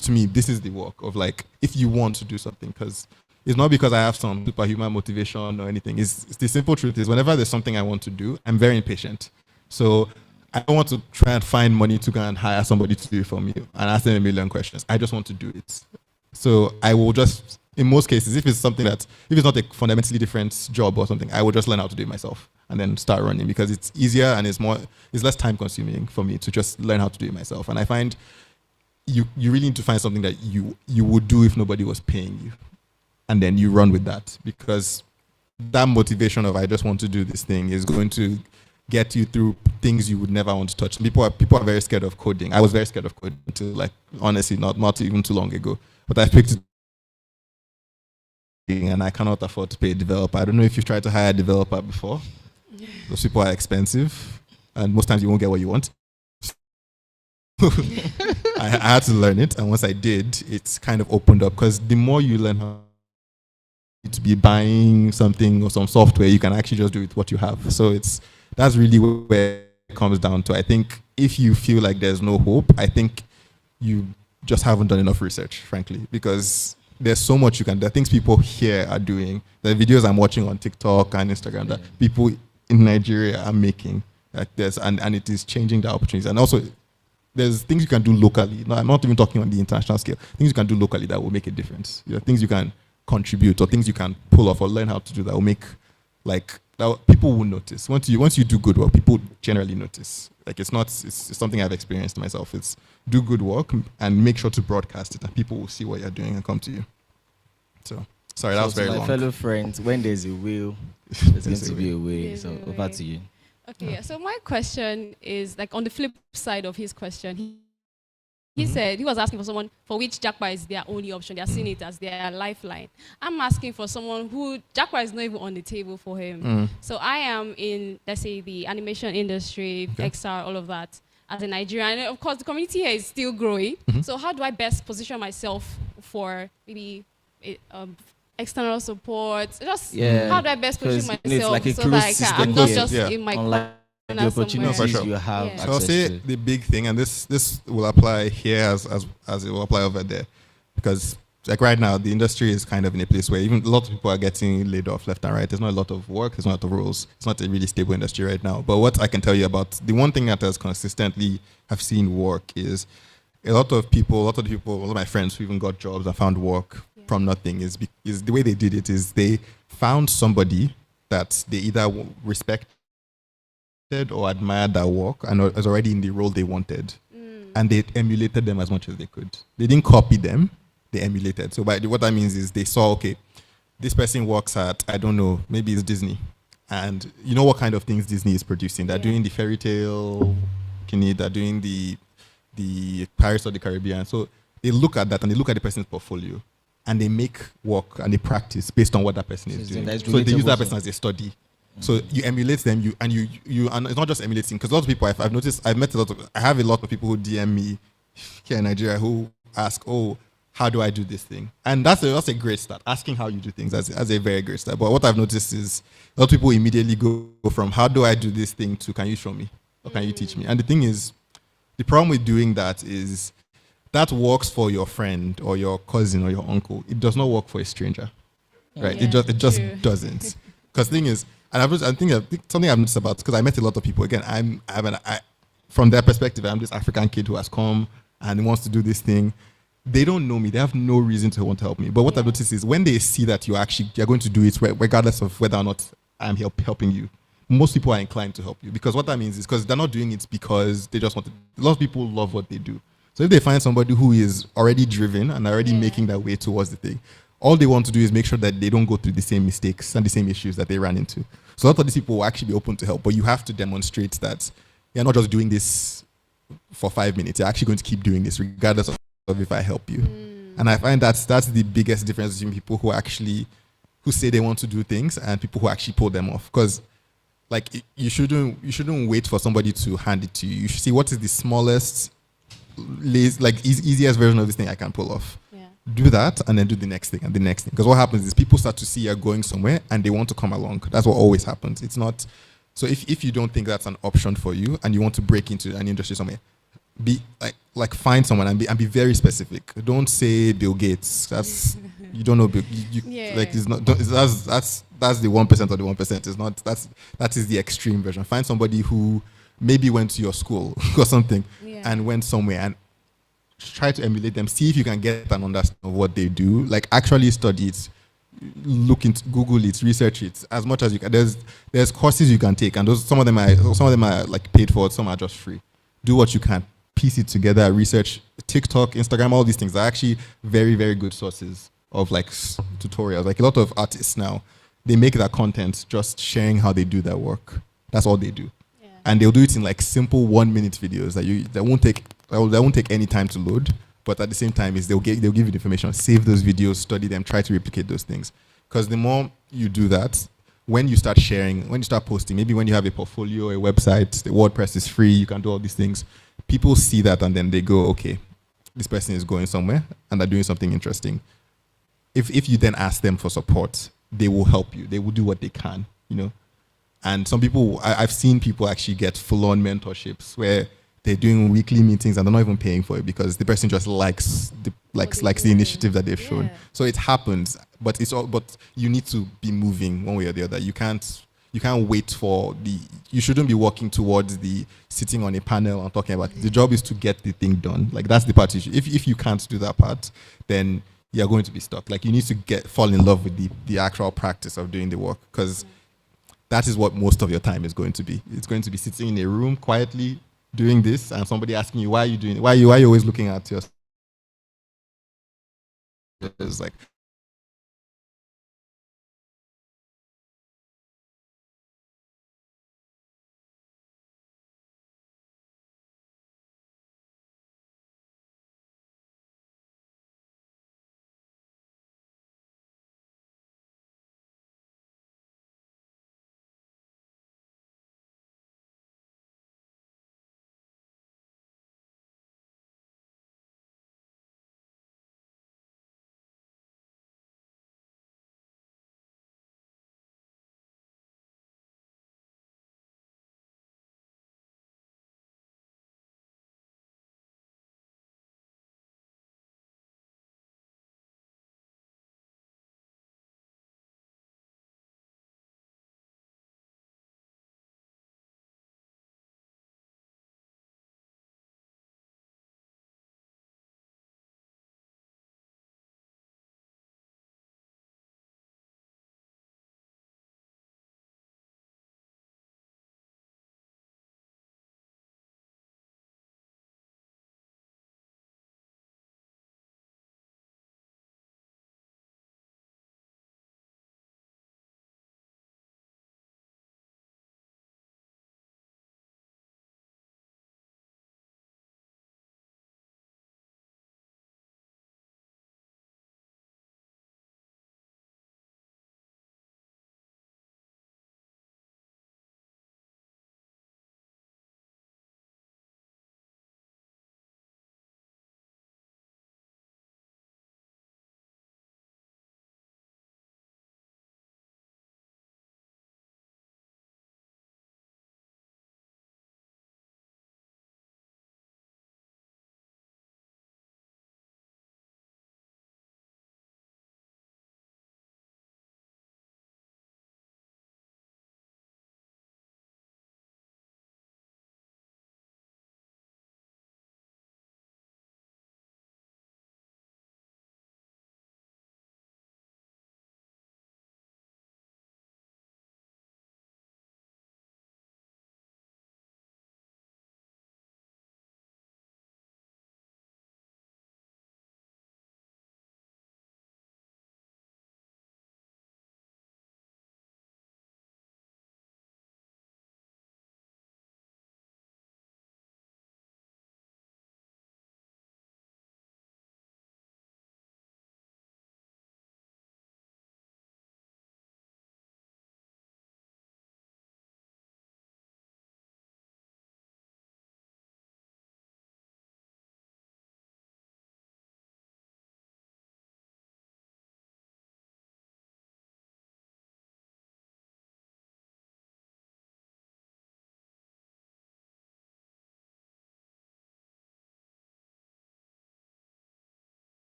to me, this is the work of like, if you want to do something, because it's not because I have some superhuman motivation or anything. It's the simple truth is whenever there's something I want to do, I'm very impatient. So I don't want to try and find money to go and hire somebody to do it for me and ask them a million questions. I just want to do it. So I will just, in most cases, if it's not a fundamentally different job or something, I will just learn how to do it myself and then start running, because it's easier and it's less time consuming for me to just learn how to do it myself. And I find you really need to find something that you would do if nobody was paying you. And then you run with that, because that motivation of I just want to do this thing is going to get you through things you would never want to touch. People are very scared of coding. I was very scared of coding until, like, honestly, not even too long ago. But I picked it, and I cannot afford to pay a developer. I don't know if you've tried to hire a developer before. Those people are expensive, and most times you won't get what you want. I had to learn it, and once I did, it's kind of opened up, because the more you learn how to be buying something or some software, you can actually just do it with what you have. So that's really where it comes down to. I think if you feel like there's no hope, I think you just haven't done enough research, frankly, because there's so much there are things people here are doing. The videos I'm watching on TikTok and Instagram that people in Nigeria are making, like this, and it is changing the opportunities. And also, there's things you can do locally. No, I'm not even talking on the international scale. Things you can do locally that will make a difference. Things you can contribute, or things you can pull off or learn how to do that will make, like, that people will notice. Once you do good work, people generally notice. Like, it's something I've experienced myself. It's do good work and make sure to broadcast it, and people will see what you're doing and come to you. So sorry, that was very long. My fellow friends, when there's a will, there's going to be a way. So over to you. Okay, so my question is, like, on the flip side of his question, he said he was asking for someone for which Japa is their only option. They're seeing it as their lifeline. I'm asking for someone who Japa is not even on the table for him. So I am in, let's say, the animation industry, XR, all of that, as a Nigerian. And of course, the community here is still growing. So how do I best position myself for maybe external support. Just Yeah, how do I best position 'cause, myself it's like a so closed that I'm system not here. just Yeah. in my Unlike the corner opportunities No, for somewhere. sure. you have Yeah. So I'll access say to. the big thing, and this will apply here as it will apply over there, because like right now the industry is kind of in a place where even a lot of people are getting laid off left and right. There's not a lot of work. There's not a lot of roles. It's not a really stable industry right now. But what I can tell you about the one thing that has consistently have seen work is a lot of the people, a lot of my friends who even got jobs and found work from nothing is the way they did it is they found somebody that they either respect or admired their work and was already in the role they wanted, and they emulated them as much as they could. They didn't copy them; they emulated. So what that means is they saw, okay, this person works at, I don't know, maybe it's Disney, and you know what kind of things Disney is producing. They're doing the fairy tale, they're doing the Pirates of the Caribbean. So they look at that and they look at the person's portfolio, and they make work and they practice based on what that person is doing. So they use that person as a study. So you emulate them, and it's not just emulating, because a lot of people I've noticed, I have a lot of people who DM me here in Nigeria who ask, oh, how do I do this thing? And that's a great start. Asking how you do things as a very great start. But what I've noticed is a lot of people immediately go from how do I do this thing to can you show me or can you teach me? And the thing is, the problem with doing that is that works for your friend or your cousin or your uncle. It does not work for a stranger, right? Yeah, It just true. doesn't. Because the thing is, and I think something I've noticed about, because I met a lot of people. Again, from their perspective, I'm this African kid who has come and wants to do this thing. They don't know me. They have no reason to want to help me. But what I've noticed is when they see that you're going to do it, regardless of whether or not I'm helping you, most people are inclined to help you. Because what that means is because they're not doing it because they just want to. A lot of people love what they do. So if they find somebody who is already driven and already making their way towards the thing, all they want to do is make sure that they don't go through the same mistakes and the same issues that they ran into. So a lot of these people will actually be open to help, but you have to demonstrate that you're not just doing this for 5 minutes. You're actually going to keep doing this regardless of if I help you. And I find that's the biggest difference between people who say they want to do things and people who actually pull them off. Because like you shouldn't wait for somebody to hand it to you. You should see what is the smallest, easiest version of this thing I can pull off. Do that and then do the next thing and the next thing. Because what happens is people start to see you're going somewhere and they want to come along. That's what always happens. It's not. So if you don't think that's an option for you and you want to break into an industry somewhere, be find someone and be very specific. Don't say Bill Gates. That's you don't know. Like it's not. That's the 1% of the 1%. It's not. That is the extreme version. Find somebody who maybe went to your school or something and went somewhere and try to emulate them. See if you can get an understanding of what they do. Like actually study it, look into Google it, research it as much as you can. There's courses you can take, and some of them are like paid for. Some are just free. Do what you can, piece it together, research. TikTok, Instagram, all these things are actually very, very good sources of like tutorials. Like a lot of artists now, they make that content just sharing how they do their work. That's all they do, and they'll do it in like simple 1-minute videos that won't take any time to load. But at the same time, they'll give you the information, save those videos, study them, try to replicate those things. Because the more you do that, when you start sharing, when you start posting, maybe when you have a portfolio, a website, the WordPress is free, you can do all these things. People see that and then they go, okay, this person is going somewhere and they're doing something interesting. If you then ask them for support, they will help you. They will do what they can, And some people, I've seen people actually get full-on mentorships where they're doing weekly meetings and they're not even paying for it because the person just likes the initiative that they've shown. So it happens, but you need to be moving one way or the other. You can't wait for you shouldn't be working towards the sitting on a panel and talking about it. The job is to get the thing done. Like that's the part if you can't do that part, then you're going to be stuck. Like you need to fall in love with the actual practice of doing the work, because that is what most of your time is going to be. It's going to be sitting in a room quietly doing this and somebody asking you, why are you doing it? Why are you always looking at your... It's like,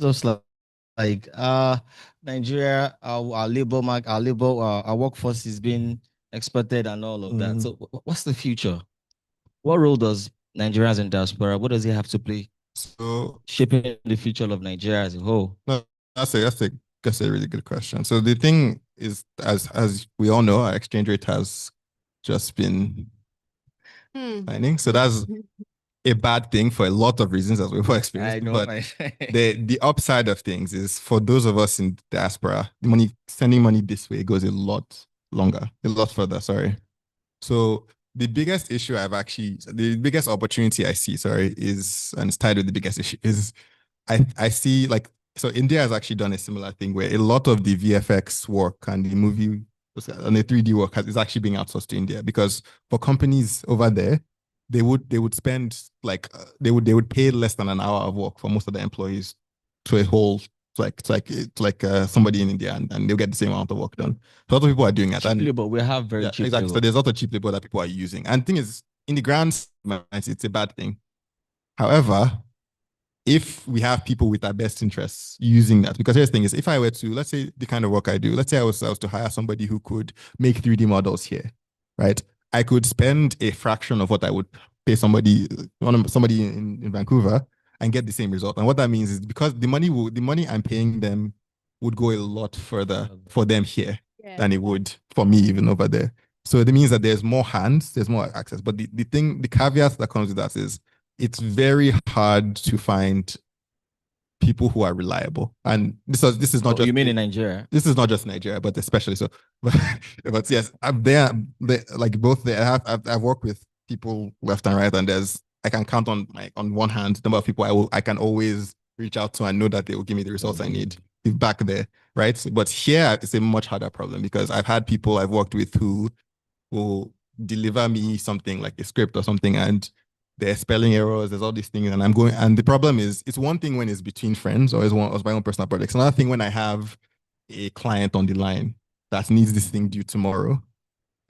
just like Nigeria, our labor market, our workforce is being exploited and all of that. So what's the future? What role does Nigerians in diaspora, what does it have to play So shaping the future of Nigeria as a whole? no, that's a really good question. So the thing is, as we all know, our exchange rate has just been declining. So that's a bad thing for a lot of reasons, as we've all experienced. I know, But the upside of things is for those of us in diaspora, the money sending money this way goes a lot longer, a lot further. Sorry. So the biggest opportunity I see, sorry, is, and it's tied with the biggest issue, is I see like, so India has actually done a similar thing where a lot of the VFX work and the movie and the 3D work is actually being outsourced to India, because for companies over there, they would spend like they would pay less than an hour of work for most of the employees to a whole, somebody in India, and they'll get the same amount of work done. So a lot of people are doing that. Cheap And labor, we have very yeah, cheap exactly. labor. So there's a lot of cheap labor that people are using. And the thing is, in the grand scheme, it's a bad thing. However, if we have people with our best interests using that, because here's the thing is, if I were to, let's say the kind of work I do, let's say I was to hire somebody who could make 3D models here, right? I could spend a fraction of what I would pay somebody in Vancouver and get the same result. And what that means is, because the money I'm paying them would go a lot further for them here than it would for me even over there. So it means that there's more hands, there's more access. But the caveat that comes with that is, it's very hard to find people who are reliable. And this is not just, you mean in Nigeria? This is not just Nigeria, but especially so. But yes, I'm there. Like both there. I've worked with people left and right, and I can count on one hand the number of people I can always reach out to and know that they will give me the results I need back there, right? But here it's a much harder problem, because I've had people I've worked with who will deliver me something like a script or something, and there's spelling errors, there's all these things, and the problem is, it's one thing when it's between friends or it's my own personal projects. Another thing when I have a client on the line that needs this thing due tomorrow,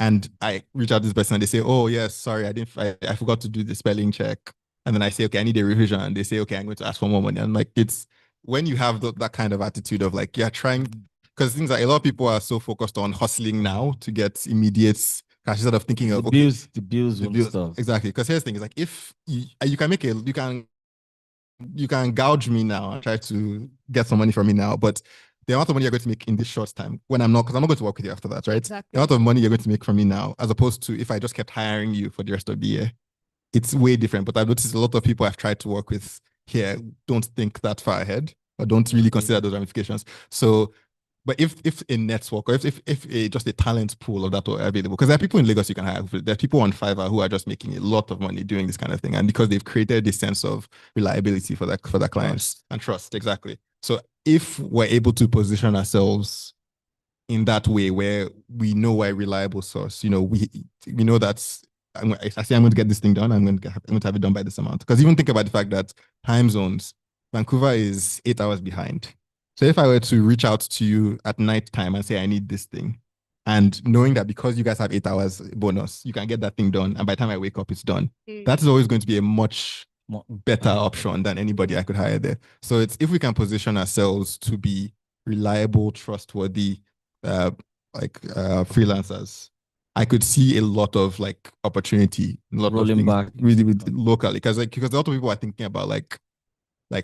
and I reach out to this person and they say, "Oh yes, sorry, I forgot to do the spelling check." And then I say, "Okay, I need a revision," and they say, "Okay, I'm going to ask for more money." And like, it's when you have that kind of attitude of like, you're trying, because things like a lot of people are so focused on hustling now to get immediate cash, instead of thinking of the bills stuff. Exactly. Because here's the thing is, like, if you can you can gouge me now and try to get some money from me now, but the amount of money you're going to make in this short time, when because I'm not going to work with you after that, right? Exactly. The amount of money you're going to make from me now, as opposed to if I just kept hiring you for the rest of the year, it's way different. But I've noticed a lot of people I've tried to work with here don't think that far ahead, or don't really consider those ramifications. So, but if a network, or if just a talent pool of that are available, because there are people in Lagos you can hire. There are people on Fiverr who are just making a lot of money doing this kind of thing, and because they've created this sense of reliability for their clients and trust, exactly. So if we're able to position ourselves in that way, where we know we're a reliable source, we know that I say I'm going to get this thing done, I'm going to have it done by this amount. Because even think about the fact that time zones, Vancouver is 8 hours behind. So if I were to reach out to you at night time and say I need this thing, and knowing that because you guys have 8 hours bonus, you can get that thing done, and by the time I wake up, it's done. That is always going to be a much better option than anybody I could hire there. So it's, if we can position ourselves to be reliable, trustworthy, freelancers, I could see a lot of like opportunity, a lot Rolling of things back. really locally, because a lot of people are thinking about like,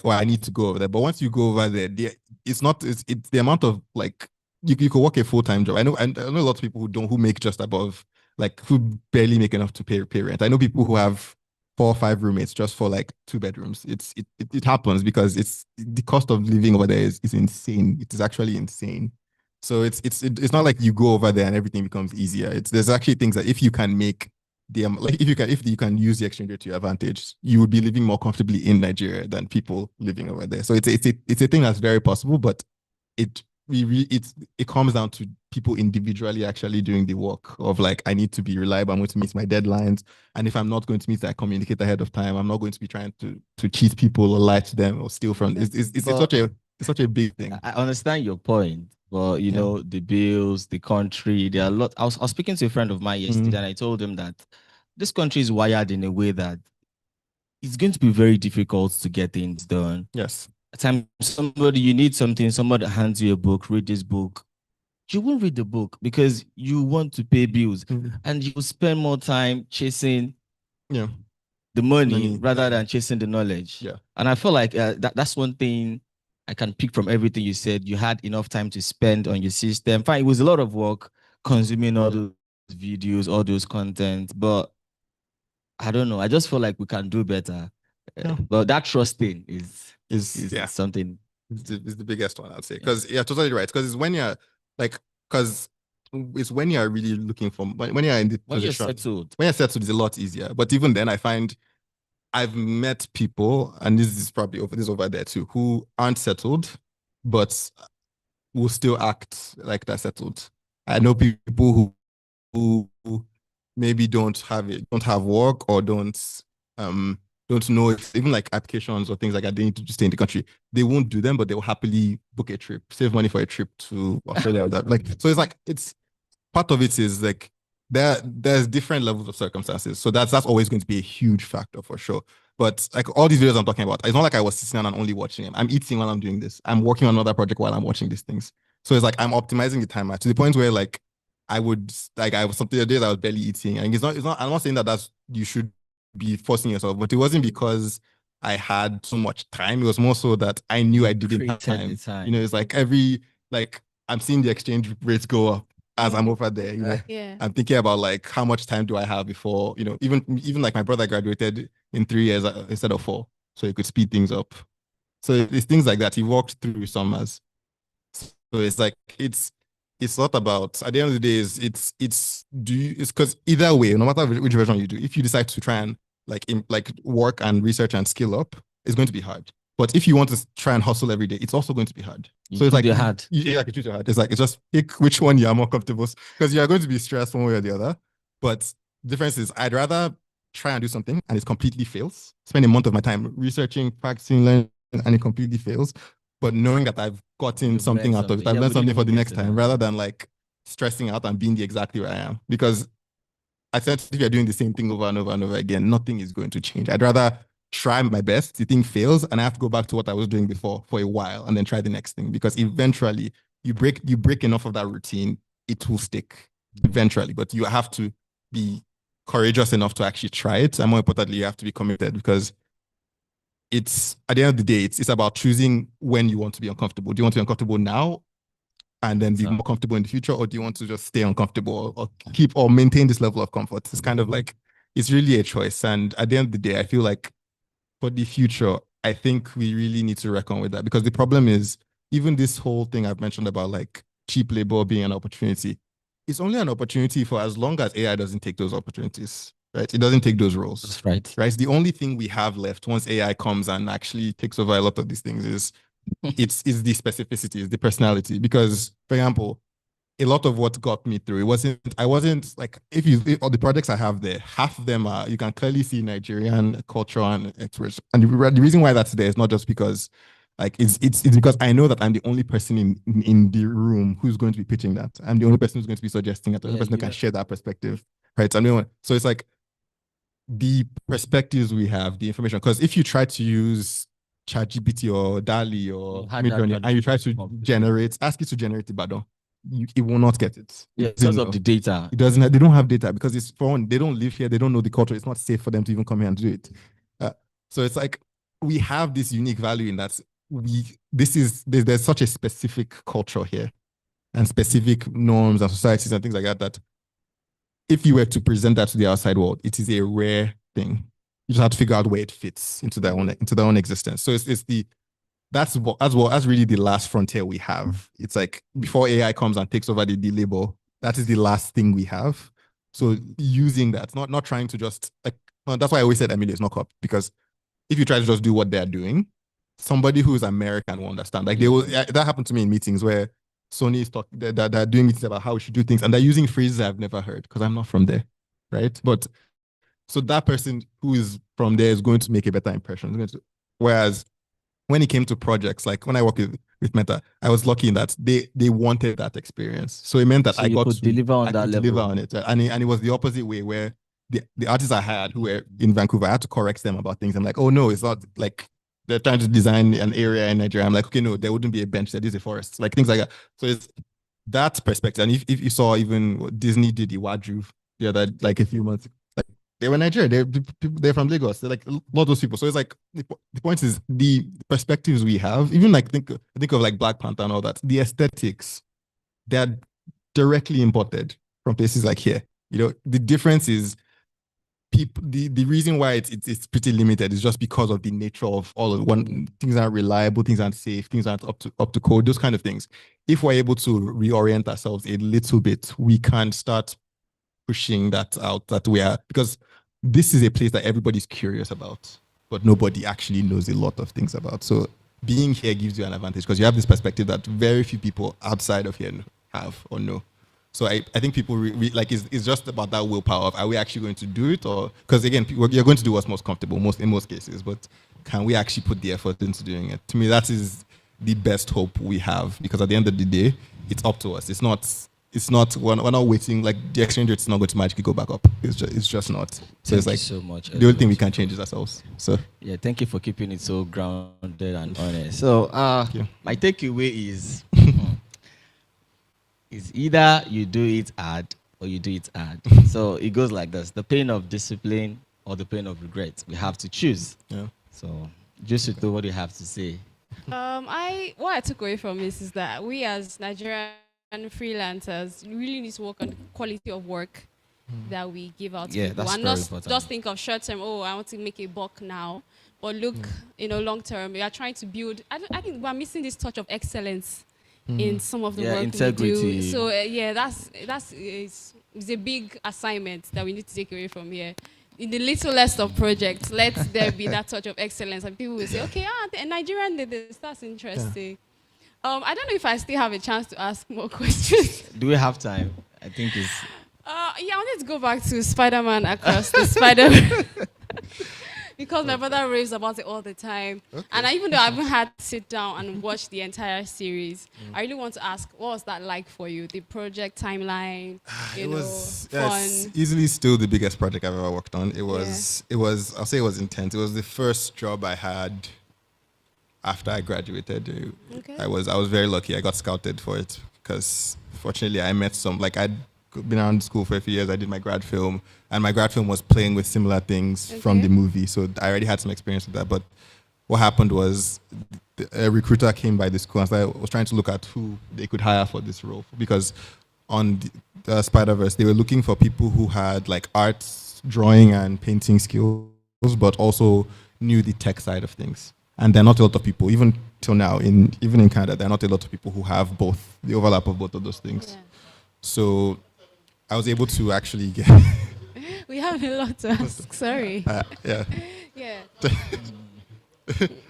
oh, I need to go over there. But once you go over there, it's the amount of like, you could work a full-time job. I know a lot of people who make just above, like, who barely make enough to pay rent. I know people who have 4 or 5 roommates just for like 2 bedrooms. It happens because the cost of living over there is insane. It is actually insane. So it's not like you go over there and everything becomes easier. There's actually things that if you can make if you can use the exchange rate to your advantage, you would be living more comfortably in Nigeria than people living over there. So it's a thing that's very possible, but it comes down to people individually actually doing the work of like, I need to be reliable, I'm going to meet my deadlines, and if I'm not going to meet that, I communicate ahead of time. I'm not going to be trying to cheat people or lie to them or steal from. It's such a big thing. I understand your point, but you know, the bills, the country, there are a lot. I was speaking to a friend of mine yesterday, and I told him that this country is wired in a way that it's going to be very difficult to get things done. Yes. time you need something, somebody hands you a book, read this book. You won't read the book because you want to pay bills, and you spend more time chasing the money rather than chasing the knowledge. Yeah. And I feel like that's one thing I can pick from everything you said. You had enough time to spend on your system. Fine, it was a lot of work consuming all those videos, all those content, but I don't know. I just feel like we can do better. But that trust thing is something. It's the biggest one, I'd say. Because you're totally right. Because it's when you're like, because it's when you're really looking for, when you're in the position. When you're settled, it's a lot easier. But even then, I find I've met people, and this is probably over there too, who aren't settled, but will still act like they're settled. I know people who maybe don't have work, or don't know if, even like applications or things like that, they need to stay in the country. They won't do them, but they will happily book a trip, save money for a trip to Australia or that. Like, so it's like, it's part of it is like there's different levels of circumstances. So that's always going to be a huge factor for sure. But like all these videos I'm talking about, it's not like I was sitting down and only watching them. I'm eating while I'm doing this. I'm working on another project while I'm watching these things. So it's like I'm optimizing the timer to the point where like I was something the days I was barely eating. And it's not, I'm not saying that you should be forcing yourself, but it wasn't because I had so much time. It was more so that I knew I didn't have time. You know, it's like I'm seeing the exchange rates go up as I'm over there, you know. Yeah. I'm thinking about like how much time do I have before, you know, even like my brother graduated in 3 years instead of 4, so he could speed things up. So it's things like that. He walked through summers. So it's like it's not about, at the end of the day, it's because either way, no matter which version you do, if you decide to try and like work and research and skill up, it's going to be hard. But if you want to try and hustle every day, it's also going to be hard. So it's like hard. Yeah, it's hard. It's just pick which one you are more comfortable, because you are going to be stressed one way or the other. But the difference is, I'd rather try and do something and it completely fails, spend a month of my time researching, practicing, learning, and it completely fails, but knowing that I've gotten something out of it, I've learned something for the next time, rather than like stressing out and being exactly where I am. Because I said, if you're doing the same thing over and over and over again, nothing is going to change. I'd rather try my best, the thing fails, and I have to go back to what I was doing before for a while and then try the next thing. Because eventually you break enough of that routine, it will stick eventually. But you have to be courageous enough to actually try it. And more importantly, you have to be committed, because it's, at the end of the day, it's about choosing when you want to be uncomfortable. Do you want to be uncomfortable now and then be more comfortable in the future, or do you want to just stay uncomfortable or maintain this level of comfort? It's kind of like, it's really a choice. And at the end of the day, I feel like for the future, I think we really need to reckon with that, because the problem is, even this whole thing I've mentioned about like cheap labor being an opportunity, it's only an opportunity for as long as AI doesn't take those opportunities, right? It doesn't take those roles. That's right. Right. The only thing we have left once AI comes and actually takes over a lot of these things is it's the specificity, it's the personality. Because, for example, a lot of what got me through, I wasn't like, if all the projects I have there, half of them are, you can clearly see Nigerian culture and expression. And the reason why that's there is not just because like it's because I know that I'm the only person in the room who's going to be pitching that. I'm the only person who's going to be suggesting it. The only person who can share that perspective. Right. So it's like the perspectives we have, the information. Because if you try to use ChatGPT or DALI or Midjourney and you try to ask it to generate Ibadan, it will not get it. Yeah, because of the data. It doesn't. They don't have data, because it's foreign. They don't live here. They don't know the culture. It's not safe for them to even come here and do it. So it's like we have this unique value in that there's such a specific culture here and specific norms and societies and things like that, that if you were to present that to the outside world, it is a rare thing. You just have to figure out where it fits into their own existence. So that's really the last frontier we have. It's like before AI comes and takes over the label, that is the last thing we have. So using that, not trying to just like, that's why I always said Emilio is not cop, because if you try to just do what they're doing, somebody who is American will understand. Like that happened to me in meetings where Sony is talking, they're doing meetings about how we should do things, and they're using phrases I've never heard because I'm not from there, right? But so that person who is from there is going to make a better impression. Whereas when it came to projects, like when I work with Meta, I was lucky in that they wanted that experience. So it meant that I got to deliver on that level. Deliver on it. And it was the opposite way, where the artists I had who were in Vancouver, I had to correct them about things. I'm like, oh no, it's not like they're trying to design an area in Nigeria. I'm like, okay, no, there wouldn't be a bench there. This is a forest, like things like that. So it's that perspective. And if you saw even what Disney did Iwaju the other like a few months, like they were Nigerian, they're from Lagos. They're like a lot of those people. So it's like the point is the perspectives we have. Even like think of like Black Panther and all that. The aesthetics, they're directly imported from places like here. You know, the difference is people. The reason why it's pretty limited is just because of the nature of all of one. Things aren't reliable, things aren't safe, things aren't up to code. Those kind of things. If we're able to reorient ourselves a little bit, we can start pushing that out. That we are, because this is a place that everybody's curious about, but nobody actually knows a lot of things about. So being here gives you an advantage because you have this perspective that very few people outside of here have or know. So I think people like it's just about that willpower of, are we actually going to do it? Or because again, you're going to do what's most comfortable in most cases, but can we actually put the effort into doing it? To me, that is the best hope we have, because at the end of the day, it's up to us. It's not we're not waiting, like the exchange rate is not going to magically go back up. It's just not. So it's like so much. The only thing we can change is ourselves. So yeah, thank you for keeping it so grounded and honest. So my takeaway is is either you do it hard or you do it hard. So it goes like this: the pain of discipline or the pain of regret. We have to choose. yeah. So just to what do you have to say? What I took away from this is that we as Nigerian freelancers really need to work on the quality of work that we give out to people, that's and very not important. just think of short term. Oh, I want to make a buck now, but look, long term. We are trying to build. I think we're missing this touch of excellence in some of the work integrity. we do. So that's a big assignment that we need to take away from here. In the littlest of projects, let there be that touch of excellence, and people will say, okay, the Nigerian did this. That's interesting. I don't know if I still have a chance to ask more questions. Do we have time? I think it's. I wanted to go back to Spider-Man Across the Spider-Man. Because my brother raves about it all the time. Okay. And even though I haven't had to sit down and watch the entire series, I really want to ask, what was that like for you? The project timeline, It was fun. it's easily still the biggest project I've ever worked on. I'll say it was intense. It was the first job I had after I graduated. Okay. I was very lucky. I got scouted for it because fortunately I met I'd been around school for a few years. I did my grad film, and my grad film was playing with similar things from the movie. So I already had some experience with that. But what happened was a recruiter came by the school and I was trying to look at who they could hire for this role, because on the Spider-Verse, they were looking for people who had like arts, drawing and painting skills, but also knew the tech side of things. And there are not a lot of people, even till now, even in Canada, there are not a lot of people who have both, the overlap of both of those things. Yeah. So I was able to actually get... We have a lot to ask, sorry. Yeah. Yeah.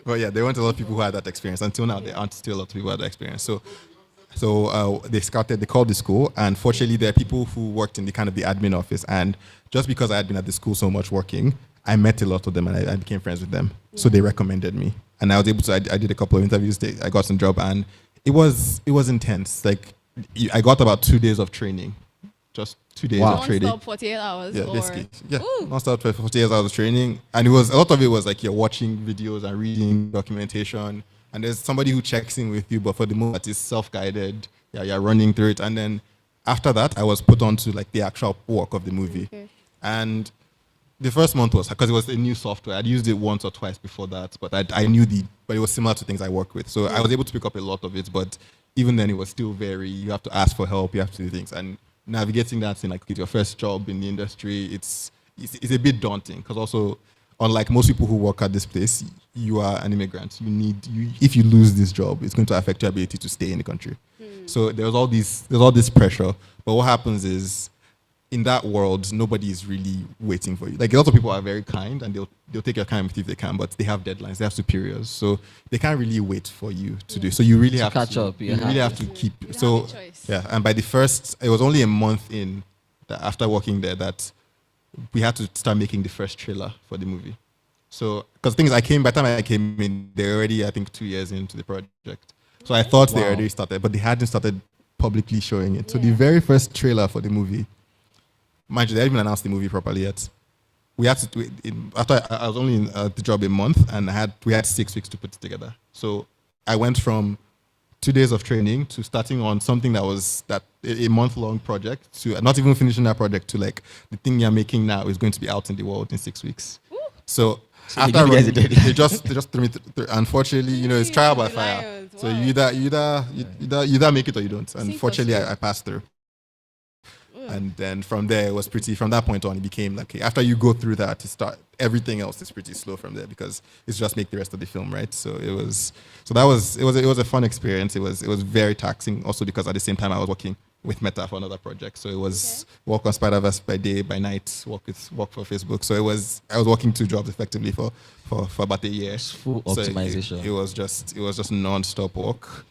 But yeah, there weren't a lot of people who had that experience. Until now, there aren't still a lot of people who had that experience. So they called the school, and fortunately there are people who worked in the admin office, and just because I had been at the school so much working, I met a lot of them and I became friends with them. Yeah. So they recommended me, and I was able to, I did a couple of interviews, I got some job, and it was intense. Like I got about 2 days of training, just 2 days of training. Non-stop 48 hours? Yeah, basically. Yeah, non-stop 48 hours of training. And a lot of it was like you're watching videos and reading documentation, and there's somebody who checks in with you, but for the most part, it's self-guided. Yeah, you're running through it. And then after that, I was put on to like the actual work of the movie. Okay. And the first month was, because it was a new software. I'd used it once or twice before that, but I knew but it was similar to things I work with. So I was able to pick up a lot of it, but even then it was still you have to ask for help, you have to do things. And navigating that in like your first job in the industry, it's a bit daunting, because also, unlike most people who work at this place, you are an immigrant. If you lose this job, it's going to affect your ability to stay in the country. So there's all this pressure. But what happens is, in that world, nobody is really waiting for you. Like a lot of people are very kind, and they'll take your time if they can, but they have deadlines, they have superiors, so they can't really wait for you to do. So you really have catch up. You really have to keep. So yeah, and by it was only a month in after working there that we had to start making the first trailer for the movie. So because by the time I came in, they're already, I think, 2 years into the project. So I thought they already started, but they hadn't started publicly showing it. So the very first trailer for the movie, mind you, they haven't even announced the movie properly yet. we had to after I was only in the job a month, and we had 6 weeks to put it together. So I went from 2 days of training to starting on something that was a month-long project to not even finishing that project to like the thing you're making now is going to be out in the world in 6 weeks. Ooh. So they after give you guys a deadline. they just threw me. Unfortunately, it's trial by fire. Lions, So wow. you either make it or you don't. And Sink or fortunately, swim. I passed through. And then from there, it was from that point on, it became like, okay, after you go through that, to start everything else is pretty slow from there because it's just make the rest of the film, right? So it was a fun experience. It was very taxing also because at the same time I was working with Meta for another project. So it was work on Spider-Verse by day, by night, work for Facebook. So I was working 2 jobs effectively for about a year. It's full So optimization. it was just non-stop work.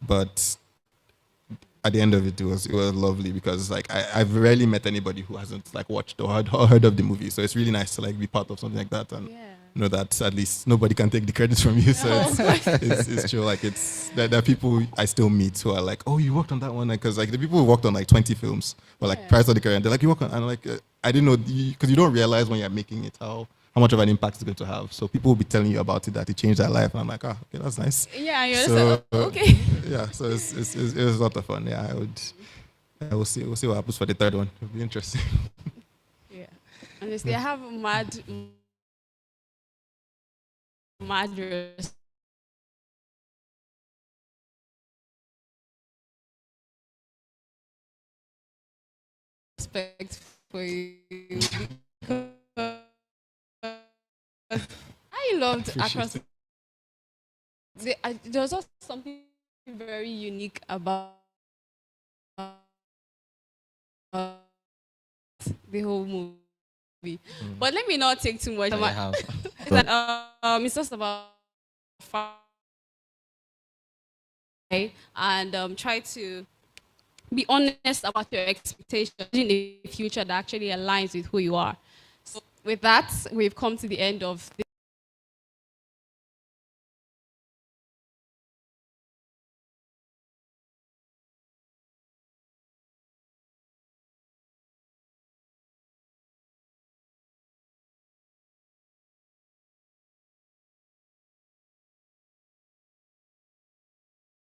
But at the end of it, it was lovely because like I've rarely met anybody who hasn't like watched or heard of the movie. So it's really nice to like be part of something like that and know that at least nobody can take the credit from you. So it's true. Like there are people I still meet who are like, oh, you worked on that one, because like the people who worked on like 20 films or like prior to the career, and they're like, you worked on, and I'm like, I didn't know, because you don't realize when you're making it how much of an impact it's going to have. So people will be telling you about it, that it changed their life, and I'm like, okay, that's nice. Yeah, you're So, just like, okay. Yeah, so it was a lot of fun. Yeah, we'll see what happens for the third one. It'll be interesting. Yeah. Honestly, I have mad respect for you. I loved across. There was also something very unique about the whole movie. But let me not take too much. I have. It's just about and try to be honest about your expectations in the future that actually aligns with who you are. So with that, we've come to the end of